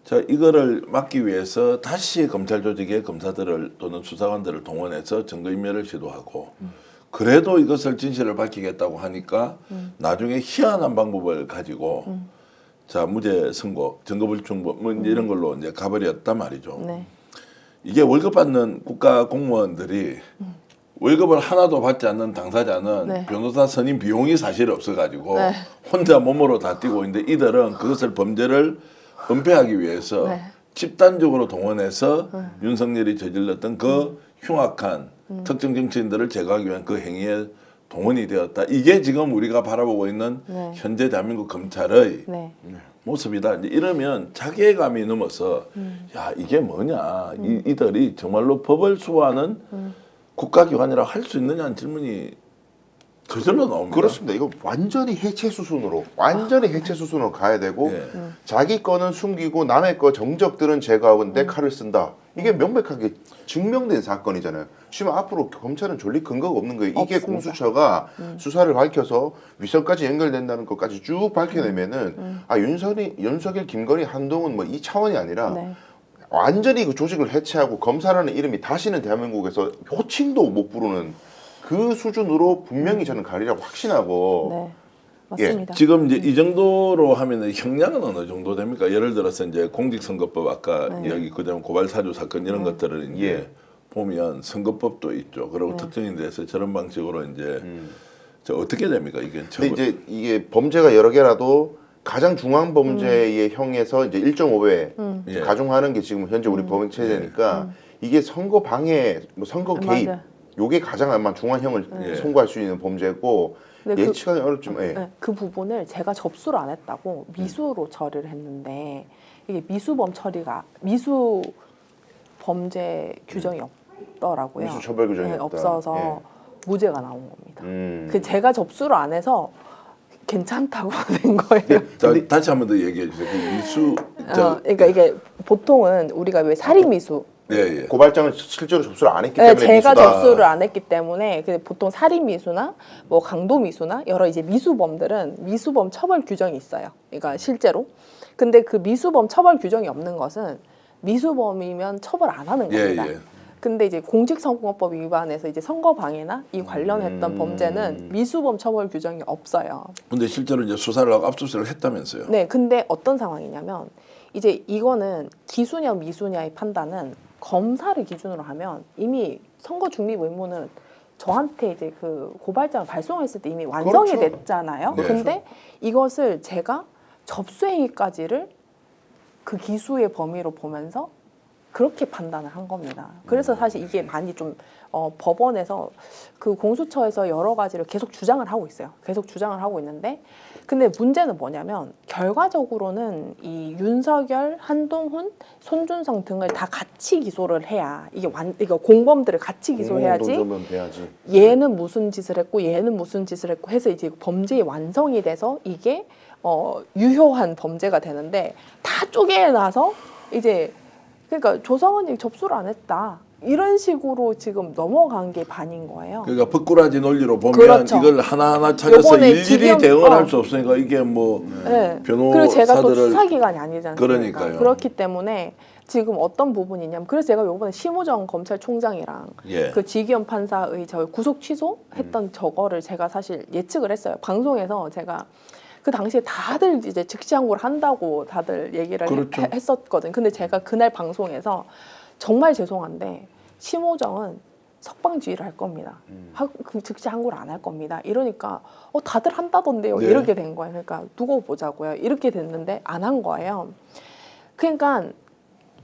[SPEAKER 1] 자 이거를 막기 위해서 다시 검찰 조직의 검사들을 또는 수사관들을 동원해서 증거인멸을 시도하고, 그래도 이것을 진실을 밝히겠다고 하니까 나중에 희한한 방법을 가지고 자 무죄 선고, 증거불충분 뭐 이런 걸로 이제 가버렸단 말이죠.
[SPEAKER 2] 네.
[SPEAKER 1] 이게 월급 받는 국가 공무원들이 월급을 하나도 받지 않는 당사자는
[SPEAKER 2] 네.
[SPEAKER 1] 변호사 선임 비용이 사실 없어가지고
[SPEAKER 2] 네.
[SPEAKER 1] 혼자 몸으로 다 뛰고 있는데, 이들은 그것을 범죄를 은폐하기 위해서
[SPEAKER 2] 네.
[SPEAKER 1] 집단적으로 동원해서 윤석열이 저질렀던 그 흉악한 특정 정치인들을 제거하기 위한 그 행위에 동원이 되었다. 이게 지금 우리가 바라보고 있는
[SPEAKER 2] 네.
[SPEAKER 1] 현재 대한민국 검찰의
[SPEAKER 2] 네.
[SPEAKER 1] 모습이다. 이제 이러면 자괴감이 넘어서 야 이게 뭐냐, 이들이 정말로 법을 수호하는 국가기관이라고 할 수 있느냐는 질문이 저절로 나옵니다.
[SPEAKER 3] 그렇습니다. 이거 완전히 해체 수순으로 가야 되고,
[SPEAKER 1] 예.
[SPEAKER 3] 자기 거는 숨기고 남의 거 정적들은 제거하고 내 칼을 쓴다. 이게 명백하게 증명된 사건이잖아요. 지금 앞으로 검찰은 졸리 근거가 없는 거예요. 이게
[SPEAKER 2] 없습니다.
[SPEAKER 3] 공수처가 수사를 밝혀서 위선까지 연결된다는 것까지 쭉 밝혀내면은 아 윤석열, 김건희, 한동훈 뭐 이 차원이 아니라
[SPEAKER 2] 네.
[SPEAKER 3] 완전히 그 조직을 해체하고 검사라는 이름이 다시는 대한민국에서 호칭도 못 부르는 그 수준으로 분명히 저는 가리라고 확신하고.
[SPEAKER 2] 네. 맞습니다.
[SPEAKER 1] 지금 이제 이 정도로 하면은 형량은 어느 정도 됩니까? 예를 들어서 이제 공직선거법 아까
[SPEAKER 2] 네.
[SPEAKER 1] 이야기 그다음 고발 사주 사건 이런 것들을 이제
[SPEAKER 3] 예.
[SPEAKER 1] 보면 선거법도 있죠. 그리고 특정인 대해서 저런 방식으로 이제 저 어떻게 됩니까? 이게
[SPEAKER 3] 근데 이제 이게 범죄가 여러 개라도 가장 중앙 범죄의 형에서 이제 1.5배
[SPEAKER 1] 예.
[SPEAKER 3] 가중하는 게 지금 현재 우리 법원 체제니까 이게 선거 방해, 뭐 선거 개입,
[SPEAKER 2] 맞아요.
[SPEAKER 3] 요게 가장 아마 중앙형을
[SPEAKER 1] 예.
[SPEAKER 3] 선고할 수 있는 범죄고
[SPEAKER 2] 근데
[SPEAKER 3] 예측하기 어렵지만 예.
[SPEAKER 2] 네, 그 부분을 제가 접수를 안 했다고 미수로 처리를 했는데, 이게 미수범 처리가 미수 범죄 규정이 없더라고요.
[SPEAKER 3] 미수 처벌 규정이
[SPEAKER 2] 네,
[SPEAKER 3] 없다.
[SPEAKER 2] 없어서 무죄가 나온 겁니다.
[SPEAKER 3] 음.
[SPEAKER 2] 그 제가 접수를 안 해서 괜찮다고 된 거예요.
[SPEAKER 1] 자, 다시 한 번 더 얘기해 주세요. 그 미수
[SPEAKER 2] 그러니까 이게 보통은 우리가 왜 살인 미수
[SPEAKER 1] 예, 예.
[SPEAKER 3] 고발장을 실제로 접수를 안 했기
[SPEAKER 2] 네,
[SPEAKER 3] 때문에
[SPEAKER 2] 제가
[SPEAKER 3] 미수다.
[SPEAKER 2] 접수를 안 했기 때문에 보통 살인 미수나 뭐 강도 미수나 여러 이제 미수범들은 미수범 처벌 규정이 있어요. 그러니까 실제로. 근데 그 미수범 처벌 규정이 없는 것은 미수범이면 처벌 안 하는
[SPEAKER 1] 예,
[SPEAKER 2] 겁니다.
[SPEAKER 1] 예.
[SPEAKER 2] 근데 이제 공직선거법 위반해서 이제 선거 방해나 이 관련했던 범죄는 미수범 처벌 규정이 없어요.
[SPEAKER 1] 근데 실제로 이제 수사를 하고 압수수색을 했다면서요.
[SPEAKER 2] 네, 근데 어떤 상황이냐면 이제 이거는 기수냐 미수냐의 판단은 검사를 기준으로 하면 이미 선거 중립 의무는 저한테 이제 그 고발장을 발송했을 때 이미 완성이
[SPEAKER 3] 그렇죠.
[SPEAKER 2] 됐잖아요.
[SPEAKER 1] 네.
[SPEAKER 2] 근데 이것을 제가 접수행위까지를 그 기수의 범위로 보면서 그렇게 판단을 한 겁니다. 그래서 사실 이게 많이 좀 법원에서 그 공수처에서 여러 가지를 계속 주장을 하고 있어요. 계속 주장을 하고 있는데, 근데 문제는 뭐냐면 결과적으로는 이 윤석열, 한동훈, 손준성 등을 다 같이 기소를 해야 이거 공범들을 같이 기소해야지.
[SPEAKER 3] 정도면 돼야지.
[SPEAKER 2] 얘는 무슨 짓을 했고 얘는 무슨 짓을 했고 해서 이제 범죄의 완성이 돼서 이게 유효한 범죄가 되는데, 다 쪼개놔서 이제 그러니까 조성원이 접수를 안 했다 이런 식으로 지금 넘어간 게 반인 거예요.
[SPEAKER 1] 그러니까 벅꾸라지 논리로 보면
[SPEAKER 2] 그렇죠.
[SPEAKER 1] 이걸 하나하나 찾아서
[SPEAKER 2] 요번에
[SPEAKER 1] 일일이 대응을 할 수 없으니까 이게 뭐
[SPEAKER 2] 네.
[SPEAKER 1] 변호사들을
[SPEAKER 2] 그리고 제가 또 수사기관이 아니지 않습니까?
[SPEAKER 1] 그러니까요.
[SPEAKER 2] 그렇기 때문에 지금 어떤 부분이냐면, 그래서 제가 요번에 심우정 검찰총장이랑
[SPEAKER 1] 예.
[SPEAKER 2] 그 지기현 판사의 저 구속 취소했던 저거를 제가 사실 예측을 했어요. 방송에서 제가 그 당시에 다들 이제 즉시항고를 한다고 다들 얘기를
[SPEAKER 1] 그렇죠.
[SPEAKER 2] 했었거든. 근데 제가 그날 방송에서 정말 죄송한데 심우정은 석방주의를 할 겁니다. 즉시항고를 안 할 겁니다. 이러니까 다들 한다던데요.
[SPEAKER 1] 네.
[SPEAKER 2] 이렇게 된 거예요. 그러니까 두고 보자고요. 이렇게 됐는데 안 한 거예요. 그러니까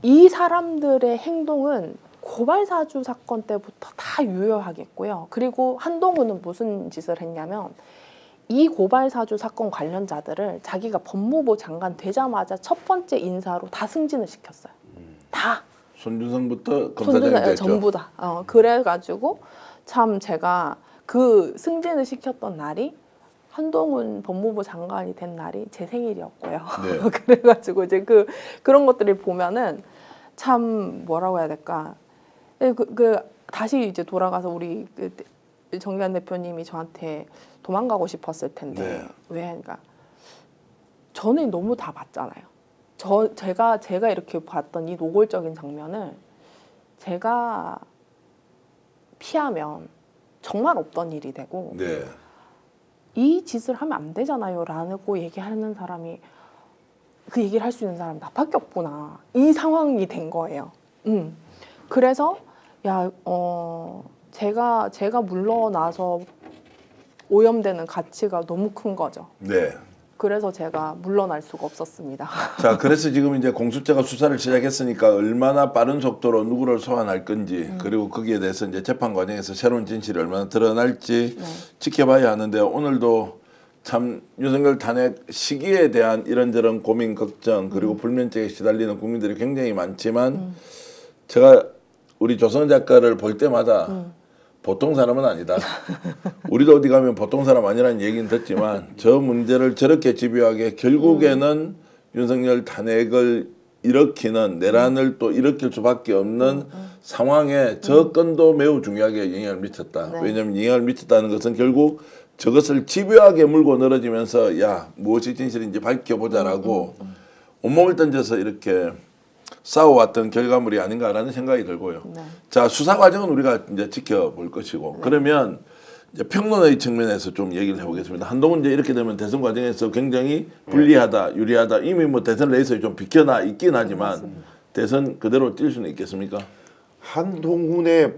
[SPEAKER 2] 이 사람들의 행동은 고발사주 사건 때부터 다 유효하겠고요. 그리고 한동훈은 무슨 짓을 했냐면, 이 고발사주 사건 관련자들을 자기가 법무부 장관 되자마자 첫 번째 인사로 다 승진을 시켰어요. 다.
[SPEAKER 1] 손준성부터 검사장이
[SPEAKER 2] 손준성
[SPEAKER 1] 됐죠.
[SPEAKER 2] 전부 다. 그래가지고 참 제가 그 승진을 시켰던 날이 한동훈 법무부 장관이 된 날이 제 생일이었고요.
[SPEAKER 1] 네.
[SPEAKER 2] 그래가지고 이제 그런 것들을 보면은 참 뭐라고 해야 될까. 다시 이제 돌아가서 우리 정기환 대표님이 저한테 도망가고 싶었을 텐데
[SPEAKER 1] 네.
[SPEAKER 2] 왜? 그러니까 저는 너무 다 봤잖아요. 제가 이렇게 봤던 이 노골적인 장면을 제가 피하면 정말 없던 일이 되고
[SPEAKER 1] 네.
[SPEAKER 2] 이 짓을 하면 안 되잖아요 라고 얘기하는 사람이 그 얘기를 할 수 있는 사람이 나밖에 없구나 이 상황이 된 거예요. 그래서 제가 물러나서 오염되는 가치가 너무 큰 거죠.
[SPEAKER 1] 네.
[SPEAKER 2] 그래서 제가 물러날 수가 없었습니다.
[SPEAKER 1] 자, 그래서 지금 이제 공수처가 수사를 시작했으니까 얼마나 빠른 속도로 누구를 소환할 건지 그리고 거기에 대해서 이제 재판 과정에서 새로운 진실이 얼마나 드러날지
[SPEAKER 2] 네.
[SPEAKER 1] 지켜봐야 하는데 오늘도 참 윤석열 탄핵 시기에 대한 이런저런 고민 걱정 그리고 불면증에 시달리는 국민들이 굉장히 많지만 제가 우리 조선 작가를 볼 때마다 보통 사람은 아니다. 우리도 어디 가면 보통 사람 아니라는 얘기는 듣지만 저 문제를 저렇게 집요하게 결국에는 윤석열 탄핵을 일으키는 내란을 또 일으킬 수밖에 없는 상황에 저 건도 매우 중요하게 영향을 미쳤다.
[SPEAKER 2] 네.
[SPEAKER 1] 왜냐하면 영향을 미쳤다는 것은 결국 저것을 집요하게 물고 늘어지면서 야 무엇이 진실인지 밝혀보자라고 온몸을 던져서 이렇게 싸워왔던 결과물이 아닌가라는 생각이 들고요.
[SPEAKER 2] 네.
[SPEAKER 1] 자 수사 과정은 우리가 이제 지켜볼 것이고 그러면 이제 평론의 측면에서 좀 얘기를 해보겠습니다. 한동훈 이제 이렇게 되면 대선 과정에서 굉장히 불리하다, 유리하다. 이미 뭐 대선 레이스에 좀 비켜나 있긴 하지만 대선 그대로 뛸 수는 있겠습니까?
[SPEAKER 3] 한동훈의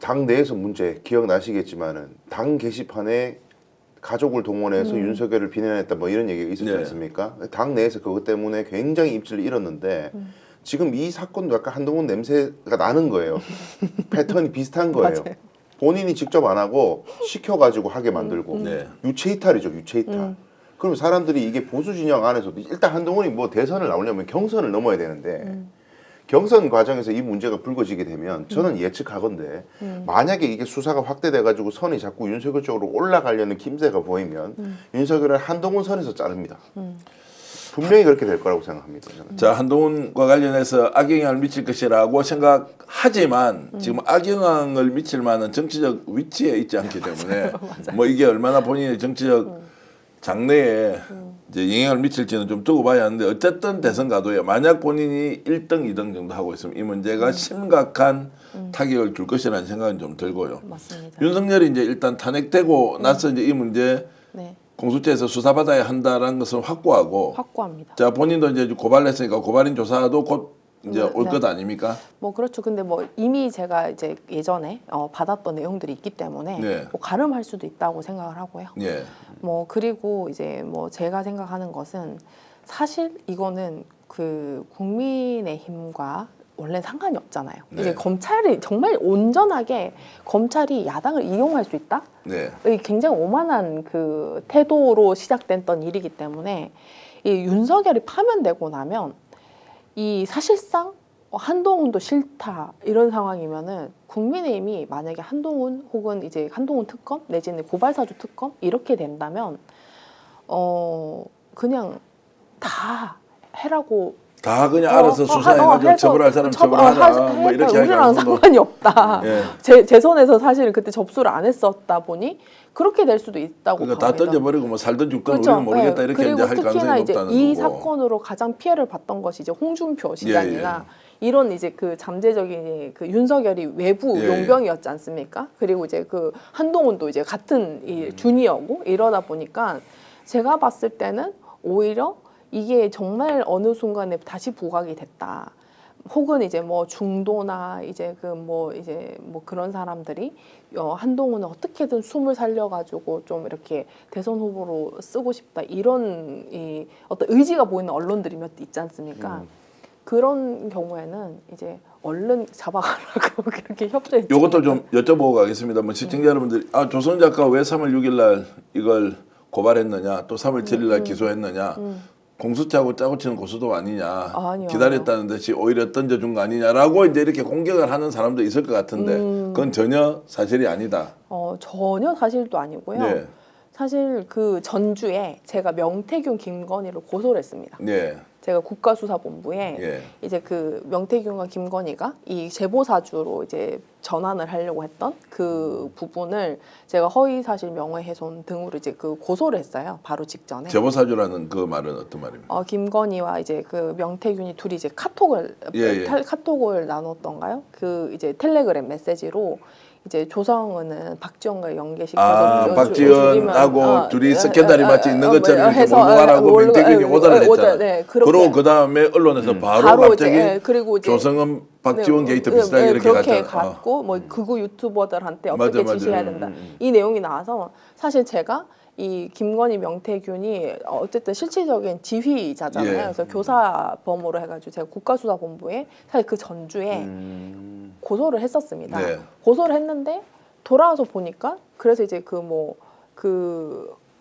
[SPEAKER 3] 당 내에서 문제 기억나시겠지만은 당 게시판에 가족을 동원해서 윤석열을 비난했다 뭐 이런 얘기가 있었지
[SPEAKER 1] 네.
[SPEAKER 3] 않습니까? 당 내에서 그것 때문에 굉장히 입지를 잃었는데 지금 이 사건도 약간 한동훈 냄새가 나는 거예요. 패턴이 비슷한 거예요.
[SPEAKER 2] 맞아요.
[SPEAKER 3] 본인이 직접 안 하고 시켜가지고 하게 만들고
[SPEAKER 1] 네.
[SPEAKER 3] 유체이탈이죠, 유체이탈. 그럼 사람들이 이게 보수 진영 안에서도 일단 한동훈이 뭐 대선을 나오려면 경선을 넘어야 되는데 경선 과정에서 이 문제가 불거지게 되면 저는 예측하건대 만약에 이게 수사가 확대돼가지고 선이 자꾸 윤석열 쪽으로 올라가려는 김새가 보이면 윤석열을 한동훈 선에서 자릅니다. 분명히 그렇게 될 거라고 생각합니다. 저는.
[SPEAKER 1] 자 한동훈과 관련해서 악영향을 미칠 것이라고 생각하지만 지금 악영향을 미칠 만한 정치적 위치에 있지 않기 때문에 뭐 이게 얼마나 본인의 정치적 장래에 이제 영향을 미칠지는 좀 두고 봐야 하는데 어쨌든 대선 가도에 만약 본인이 1등, 2등 정도 하고 있으면 이 문제가 심각한 타격을 줄 것이라는 생각은 좀 들고요.
[SPEAKER 2] 맞습니다.
[SPEAKER 1] 윤석열이 이제 일단 탄핵되고 나서 이제 이 문제
[SPEAKER 2] 네,
[SPEAKER 1] 공수처에서 수사받아야 한다라는 것은 확고하고
[SPEAKER 2] 확고합니다.
[SPEAKER 1] 자 본인도 이제 고발했으니까 고발인 조사도 곧 이제
[SPEAKER 2] 네,
[SPEAKER 1] 올
[SPEAKER 2] 네.
[SPEAKER 1] 것 아닙니까?
[SPEAKER 2] 뭐 그렇죠. 근데 뭐 이미 제가 이제 예전에 받았던 내용들이 있기 때문에
[SPEAKER 1] 네.
[SPEAKER 2] 뭐 가름할 수도 있다고 생각을 하고요.
[SPEAKER 1] 예.
[SPEAKER 2] 뭐 그리고 이제 뭐 제가 생각하는 것은 사실 이거는 그 국민의힘과 원래 상관이 없잖아요.
[SPEAKER 1] 네.
[SPEAKER 2] 이제 검찰이 정말 온전하게 검찰이 야당을 이용할 수 있다?
[SPEAKER 1] 네.
[SPEAKER 2] 이 굉장히 오만한 그 태도로 시작됐던 일이기 때문에 이 윤석열이 파면되고 나면 이 사실상 한동훈도 싫다 이런 상황이면은 국민의힘이 만약에 한동훈 혹은 이제 한동훈 특검 내지는 고발사주 특검 이렇게 된다면 그냥 다 해라고
[SPEAKER 1] 다 그냥 알아서 수사해가지고 처벌할 사람 처벌하라 뭐 이렇게
[SPEAKER 2] 우리랑
[SPEAKER 1] 하고
[SPEAKER 2] 상관이 없다.
[SPEAKER 1] 예.
[SPEAKER 2] 제 손에서 사실은 그때 접수를 안 했었다 보니 그렇게 될 수도 있다고
[SPEAKER 1] 그러니까 다
[SPEAKER 2] 봅니다.
[SPEAKER 1] 던져버리고 뭐 살든 죽든
[SPEAKER 2] 그렇죠.
[SPEAKER 1] 우리는 모르겠다
[SPEAKER 2] 네.
[SPEAKER 1] 이렇게 이제
[SPEAKER 2] 그리고
[SPEAKER 1] 할
[SPEAKER 2] 특히나
[SPEAKER 1] 가능성이
[SPEAKER 2] 이제
[SPEAKER 1] 없다는
[SPEAKER 2] 이
[SPEAKER 1] 거고.
[SPEAKER 2] 사건으로 가장 피해를 봤던 것이 이제 홍준표 시장이나
[SPEAKER 1] 예.
[SPEAKER 2] 이런 이제 그 잠재적인 그 윤석열이 외부
[SPEAKER 1] 예.
[SPEAKER 2] 용병이었지 않습니까? 그리고 이제 그 한동훈도 이제 같은 이 주니어고 이러다 보니까 제가 봤을 때는 오히려 이게 정말 어느 순간에 다시 부각이 됐다. 혹은 이제 뭐 중도나 이제 그 뭐 이제 뭐 그런 사람들이 한동훈은 어떻게든 숨을 살려가지고 좀 이렇게 대선 후보로 쓰고 싶다 이런 이 어떤 의지가 보이는 언론들이 몇 있지 않습니까? 그런 경우에는 이제 얼른 잡아가라고 그렇게 협조해.
[SPEAKER 1] 요것도 좀 여쭤보고 가겠습니다. 뭐 시청자 여러분들 조선 작가 왜 3월 6일 날 이걸 고발했느냐 또 3월 7일 날 기소했느냐 공수처하고 짜고 치는 고수도 아니냐
[SPEAKER 2] 아니요.
[SPEAKER 1] 기다렸다는 듯이 오히려 던져준 거 아니냐라고 이제 이렇게 공격을 하는 사람도 있을 것 같은데 그건 전혀 사실이 아니다.
[SPEAKER 2] 전혀 사실도 아니고요.
[SPEAKER 1] 네.
[SPEAKER 2] 사실 그 전주에 제가 명태균, 김건희를 고소를 했습니다.
[SPEAKER 1] 네.
[SPEAKER 2] 제가 국가수사본부에
[SPEAKER 1] 예.
[SPEAKER 2] 이제 그 명태균과 김건희가 이 제보사주로 이제 전환을 하려고 했던 그 부분을 제가 허위사실 명예훼손 등으로 이제 그 고소를 했어요. 바로 직전에.
[SPEAKER 1] 제보사주라는 그 말은 어떤 말입니까?
[SPEAKER 2] 김건희와 이제 그 명태균이 둘이 이제 카톡을 카톡을 나눴던가요? 그 이제 텔레그램 메시지로 이제 조성은은 박지원과 연계시켜서
[SPEAKER 1] 박지원하고 둘이 스캔들이 마치 있는 것처럼 이렇게 몰고 가라고 명태균이 오더를 했잖아요.
[SPEAKER 2] 네,
[SPEAKER 1] 그리고 그 다음에 언론에서 바로 갑자기
[SPEAKER 2] 이제, 그리고 이제
[SPEAKER 1] 조성은 박지원 게이트 비슷하게 이렇게
[SPEAKER 2] 그렇게
[SPEAKER 1] 갔잖아.
[SPEAKER 2] 갔고 뭐 극우 유튜버들한테 어떻게
[SPEAKER 1] 맞아.
[SPEAKER 2] 지시해야 된다. 이 내용이 나와서 사실 제가 이 김건희 명태균이 어쨌든 실질적인 지휘자잖아요.
[SPEAKER 1] 예.
[SPEAKER 2] 그래서 교사범으로 해가지고 제가 국가수사본부에 사실 그 전주에 고소를 했었습니다.
[SPEAKER 1] 네.
[SPEAKER 2] 고소를 했는데 돌아와서 보니까 그래서 이제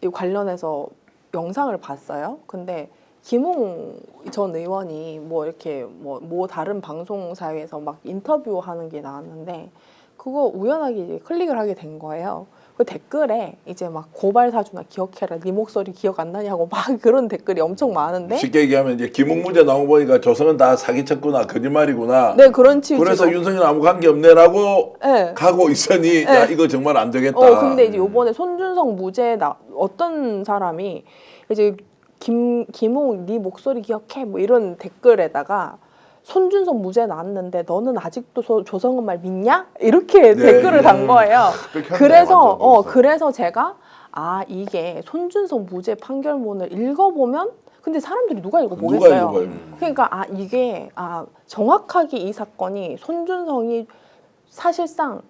[SPEAKER 2] 이 관련해서 영상을 봤어요. 근데 김웅 전 의원이 뭐 이렇게 뭐 다른 방송사에서 막 인터뷰하는 게 나왔는데 그거 우연하게 이제 클릭을 하게 된 거예요. 그 댓글에 이제 막 고발 사주나 기억해라, 네 목소리 기억 안 나냐고 막 그런 댓글이 엄청 많은데.
[SPEAKER 1] 쉽게 얘기하면 이제 김웅무죄 나오고 보니까 조성은 다 사기쳤구나, 거짓말이구나.
[SPEAKER 2] 네, 그런 취지로.
[SPEAKER 1] 그래서 윤석열 아무 관계 없네라고
[SPEAKER 2] 네.
[SPEAKER 1] 가고 있으니 야 이거 정말 안 되겠다.
[SPEAKER 2] 근데 이제 요번에 손준성 무죄 어떤 사람이 이제 김웅 네 목소리 기억해 뭐 이런 댓글에다가 손준성 무죄 나왔는데 너는 아직도 조성은 말 믿냐? 이렇게 댓글을 단 거예요. 그래서 제가 이게 손준성 무죄 판결문을 읽어보면 근데 사람들이 누가 읽어보겠어요. 그러니까 이게 정확하게 이 사건이 손준성이 사실상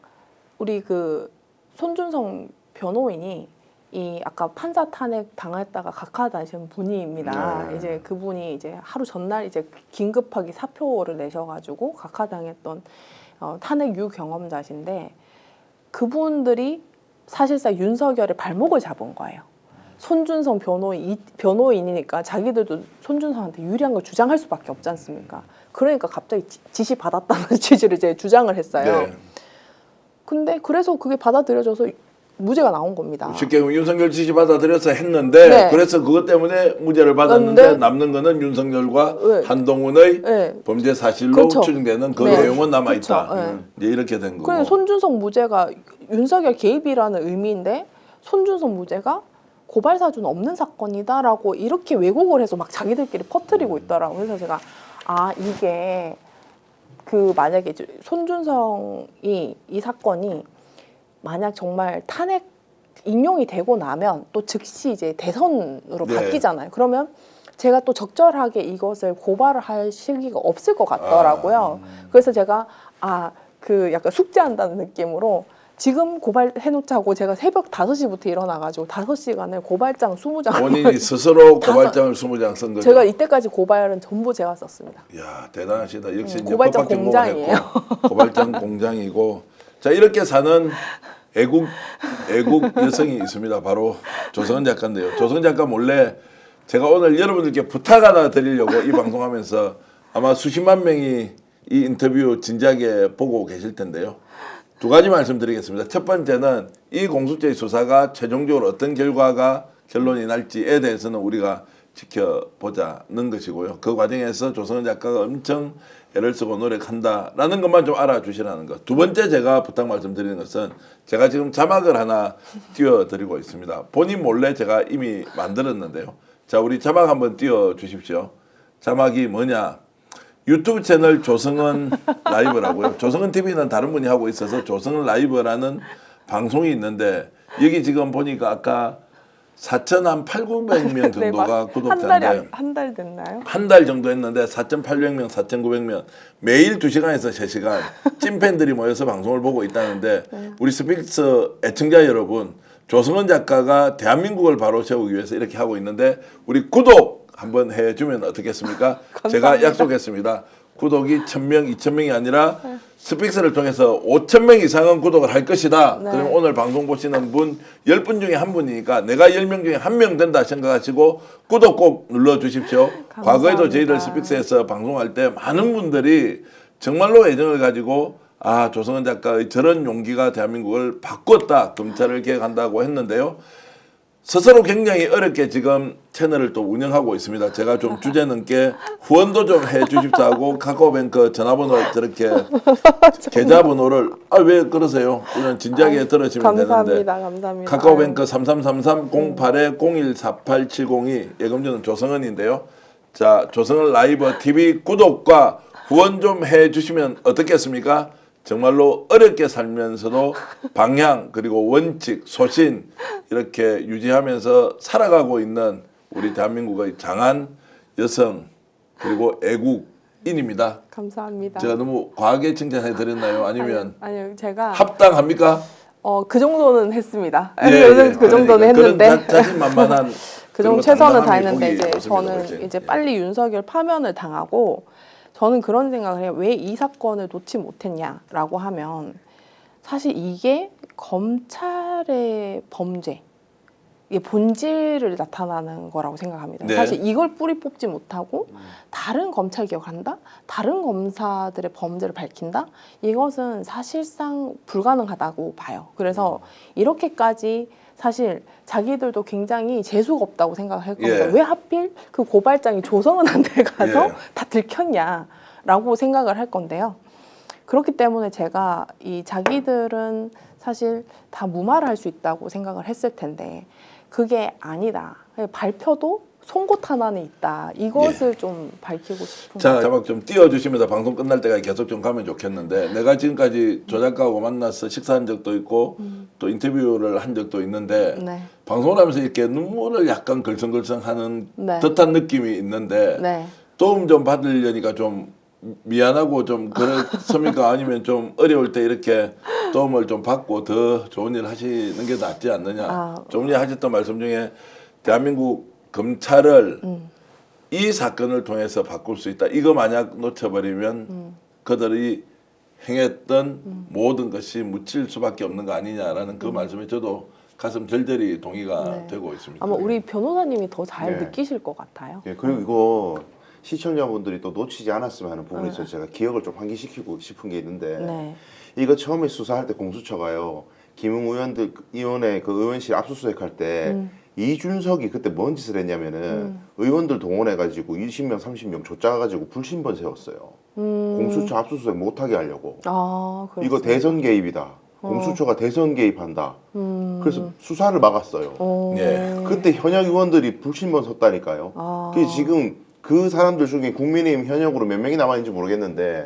[SPEAKER 2] 우리 그 손준성 변호인이 이 아까 판사 탄핵 당했다가 각하다신 분입니다. 이제 그분이 이제 하루 전날 이제 긴급하게 사표를 내셔가지고 각하당했던 탄핵 유경험자신데 그분들이 사실상 윤석열의 발목을 잡은 거예요. 손준성 변호인이니까 자기들도 손준성한테 유리한 걸 주장할 수밖에 없지 않습니까? 그러니까 갑자기 지시 받았다는 취지로 이제 주장을 했어요.
[SPEAKER 1] 네.
[SPEAKER 2] 근데 그래서 그게 받아들여져서 무죄가 나온 겁니다.
[SPEAKER 1] 쉽게 윤석열 지시 받아들여서 했는데
[SPEAKER 2] 네.
[SPEAKER 1] 그래서 그것 때문에 무죄를 받았는데 남는 거는 윤석열과 한동훈의 범죄 사실로 추정되는 그 내용은 남아 있다. 이제 이렇게 된 거고.
[SPEAKER 2] 그래서 손준성 무죄가 윤석열 개입이라는 의미인데 손준성 무죄가 고발 사주는 없는 사건이다라고 이렇게 왜곡을 해서 막 자기들끼리 퍼뜨리고 있더라고요. 그래서 제가 이게 그 만약에 손준성이 이 사건이 만약 정말 탄핵 인용이 되고 나면 또 즉시 이제 대선으로 바뀌잖아요. 그러면 제가 또 적절하게 이것을 고발을 할 시기가 없을 것 같더라고요. 그래서 제가 그 약간 숙제한다는 느낌으로 지금 고발해놓자고 제가 새벽 5시부터 일어나가지고 5시간을 고발장 20장
[SPEAKER 1] 본인이 스스로 고발장을 20장 쓴 거죠.
[SPEAKER 2] 제가 이때까지 고발은 전부 제가 썼습니다.
[SPEAKER 1] 이야 대단하시다. 역시
[SPEAKER 2] 고발장 공장이에요.
[SPEAKER 1] 고발장 공장이고 자 이렇게 사는 애국 여성이 있습니다. 바로 조성은 작가인데요. 조성은 작가 몰래 제가 오늘 여러분들께 부탁 하나 드리려고 이 방송하면서 아마 수십만 명이 이 인터뷰 진지하게 보고 계실 텐데요. 두 가지 말씀드리겠습니다. 첫 번째는 이 공수처의 수사가 최종적으로 어떤 결론이 날지에 대해서는 우리가 지켜보자는 것이고요. 그 과정에서 조성은 작가가 엄청 애를 쓰고 노력한다라는 것만 좀 알아주시라는 것. 두 번째 제가 부탁 말씀드리는 것은 제가 지금 자막을 하나 띄워드리고 있습니다. 본인 몰래 제가 이미 만들었는데요. 자, 우리 자막 한번 띄워주십시오. 자막이 뭐냐. 유튜브 채널 조성은 라이브라고요. 조성은 TV는 다른 분이 하고 있어서 조성은 라이브라는 방송이 있는데 여기 지금 보니까 아까 4,800명 정도가 구독자인데
[SPEAKER 2] 한 달 됐나요?
[SPEAKER 1] 한 달 정도 했는데 4,800명, 4,900명 매일 2시간에서 3시간 찐팬들이 모여서 방송을 보고 있다는데 우리 스픽스 애청자 여러분 조성은 작가가 대한민국을 바로 세우기 위해서 이렇게 하고 있는데 우리 구독 한번 해주면 어떻겠습니까? 제가 약속했습니다. 구독이 1,000명, 2,000명이 아니라 스픽스를 통해서 5,000명 이상은 구독을 할 것이다. 그럼 오늘 방송 보시는 분 10분 중에 한 분이니까 내가 10명 중에 1명 된다 생각하시고 구독 꼭 눌러주십시오. 과거에도 저희들 스픽스에서 방송할 때 많은 분들이 정말로 애정을 가지고 조성은 작가의 저런 용기가 대한민국을 바꿨다. 검찰을 개혁한다고 했는데요. 스스로 굉장히 어렵게 지금 채널을 또 운영하고 있습니다. 제가 좀 주제 넘게 후원도 좀 해주십사 하고 카카오뱅크 전화번호 저렇게 계좌번호를 왜 그러세요? 그냥 진지하게 들으시면 되는데
[SPEAKER 2] 감사합니다.
[SPEAKER 1] 카카오뱅크 3333-0801-4870이 예금주는 조성은인데요. 자, 조성은 라이브 TV 구독과 후원 좀 해주시면 어떻겠습니까? 정말로 어렵게 살면서도 방향 그리고 원칙, 소신 이렇게 유지하면서 살아가고 있는 우리 대한민국의 장한 여성 그리고 애국인입니다.
[SPEAKER 2] 감사합니다.
[SPEAKER 1] 제가 너무 과하게 칭찬해 드렸나요? 아니면
[SPEAKER 2] 아니요, 제가
[SPEAKER 1] 합당합니까?
[SPEAKER 2] 그 정도는 했습니다.
[SPEAKER 1] 예,
[SPEAKER 2] 그 정도는 했는데
[SPEAKER 1] 그런 자신만만한
[SPEAKER 2] 그 정도
[SPEAKER 1] 그리고
[SPEAKER 2] 최선을
[SPEAKER 1] 당당함이
[SPEAKER 2] 다했는데
[SPEAKER 1] 보기
[SPEAKER 2] 이제
[SPEAKER 1] 좋습니다.
[SPEAKER 2] 저는
[SPEAKER 1] 그렇지?
[SPEAKER 2] 이제
[SPEAKER 1] 예.
[SPEAKER 2] 빨리 윤석열 파면을 당하고 저는 그런 생각을 해요. 왜 이 사건을 놓지 못했냐라고 하면 사실 이게 검찰의 범죄, 이게 본질을 나타나는 거라고 생각합니다.
[SPEAKER 1] 네.
[SPEAKER 2] 사실 이걸 뿌리 뽑지 못하고 다른 검찰 개혁을 한다? 다른 검사들의 범죄를 밝힌다? 이것은 사실상 불가능하다고 봐요. 그래서 이렇게까지 사실 자기들도 굉장히 재수가 없다고 생각할 겁니다.
[SPEAKER 1] 예.
[SPEAKER 2] 왜 하필 그 고발장이 조성은한테 가서
[SPEAKER 1] 예.
[SPEAKER 2] 다 들켰냐라고 생각을 할 건데요. 그렇기 때문에 제가 이 자기들은 사실 다 무마를 할 수 있다고 생각을 했을 텐데 그게 아니다. 발표도 송곳 하나는 있다. 이것을 좀 밝히고 싶은
[SPEAKER 1] 자,
[SPEAKER 2] 거죠.
[SPEAKER 1] 자막 좀 띄워주시면서 방송 끝날 때까지 계속 좀 가면 좋겠는데 내가 지금까지 조작가하고 만나서 식사한 적도 있고 또 인터뷰를 한 적도 있는데
[SPEAKER 2] 네.
[SPEAKER 1] 방송을 하면서 이렇게 눈물을 약간 걸성걸성하는
[SPEAKER 2] 네.
[SPEAKER 1] 듯한 느낌이 있는데
[SPEAKER 2] 네.
[SPEAKER 1] 도움 좀 받으려니까 좀 미안하고 좀 그렇습니까? 아니면 좀 어려울 때 이렇게 도움을 좀 받고 더 좋은 일 하시는 게 낫지 않느냐. 좀 전에 하셨던 말씀 중에 대한민국 검찰을 이 사건을 통해서 바꿀 수 있다. 이거 만약 놓쳐버리면 그들이 행했던 모든 것이 묻힐 수밖에 없는 거 아니냐라는 그 말씀에 저도 가슴 절절히 동의가
[SPEAKER 2] 네.
[SPEAKER 1] 되고 있습니다.
[SPEAKER 2] 아마 우리 변호사님이 더 잘
[SPEAKER 3] 네.
[SPEAKER 2] 느끼실 것 같아요.
[SPEAKER 3] 예, 그리고 이거 시청자분들이 또 놓치지 않았으면 하는 부분이 있어서 제가 기억을 좀 환기시키고 싶은 게 있는데
[SPEAKER 2] 네.
[SPEAKER 3] 이거 처음에 수사할 때 공수처가요 김웅 의원의 그 의원실 압수수색할 때 이준석이 그때 뭔 짓을 했냐면은 의원들 동원해가지고 20명 30명 쫓아가가지고 불신번 세웠어요. 공수처 압수수색 못하게 하려고.
[SPEAKER 2] 아,
[SPEAKER 3] 이거
[SPEAKER 2] 그렇습니다.
[SPEAKER 3] 대선 개입이다. 공수처가 대선 개입한다. 그래서 수사를 막았어요.
[SPEAKER 1] 예.
[SPEAKER 3] 그때 현역 의원들이 불신번 섰다니까요.
[SPEAKER 2] 아.
[SPEAKER 3] 그게 지금 그 사람들 중에 국민의힘 현역으로 몇 명이 남아있는지 모르겠는데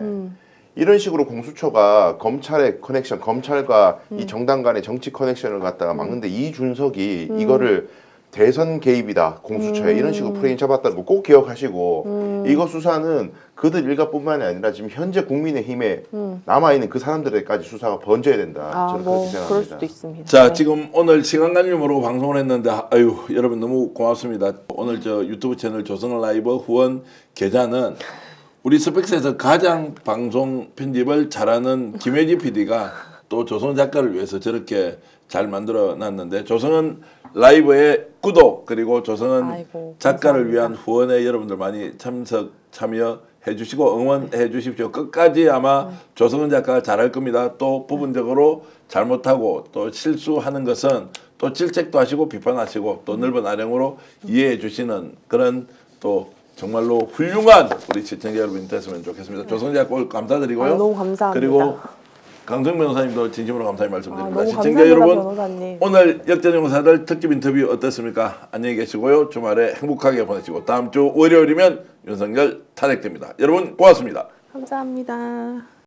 [SPEAKER 3] 이런 식으로 공수처가 검찰의 커넥션, 검찰과 이 정당 간의 정치 커넥션을 갖다가 막는데 이준석이 이거를 대선 개입이다 공수처에 이런 식으로 프레임 잡았다는 거 꼭 기억하시고 이거 수사는 그들 일가뿐만이 아니라 지금 현재 국민의힘에 남아있는 그 사람들에까지 수사가 번져야 된다. 저는 그렇게
[SPEAKER 2] 그럴
[SPEAKER 3] 생각합니다.
[SPEAKER 2] 수도 있습니다.
[SPEAKER 1] 자,
[SPEAKER 2] 네.
[SPEAKER 1] 지금 오늘 시간 관리를 모르고 방송을 했는데 아유, 여러분 너무 고맙습니다. 오늘 저 유튜브 채널 조성은 라이브 후원 계좌는 우리 스펙스에서 가장 방송 편집을 잘하는 김혜지 PD가 또 조성 작가를 위해서 저렇게 잘 만들어 놨는데 조성은 라이브의 구독 그리고 조성은
[SPEAKER 2] 아이고,
[SPEAKER 1] 작가를
[SPEAKER 2] 감사합니다.
[SPEAKER 1] 위한 후원에 여러분들 많이 참여해 주시고 응원해 주십시오. 끝까지 아마 조성은 작가가 잘할 겁니다. 또 부분적으로 잘못하고 또 실수하는 것은 또 질책도 하시고 비판하시고 또 넓은 아량으로 이해해 주시는 그런 또 정말로 훌륭한 우리 시청자 여러분이 됐으면 좋겠습니다. 조성은 작가 오늘 감사드리고요.
[SPEAKER 2] 너무 감사합니다.
[SPEAKER 1] 그리고 강성 변호사님도 진심으로 감사의 말씀드립니다.
[SPEAKER 2] 너무
[SPEAKER 1] 시청자
[SPEAKER 2] 감사합니다,
[SPEAKER 1] 여러분
[SPEAKER 2] 변호사님.
[SPEAKER 1] 오늘 역전용사들 특집 인터뷰 어떻습니까? 안녕히 계시고요. 주말에 행복하게 보내시고 다음 주 월요일이면 윤석열 탄핵됩니다. 여러분 고맙습니다.
[SPEAKER 2] 감사합니다.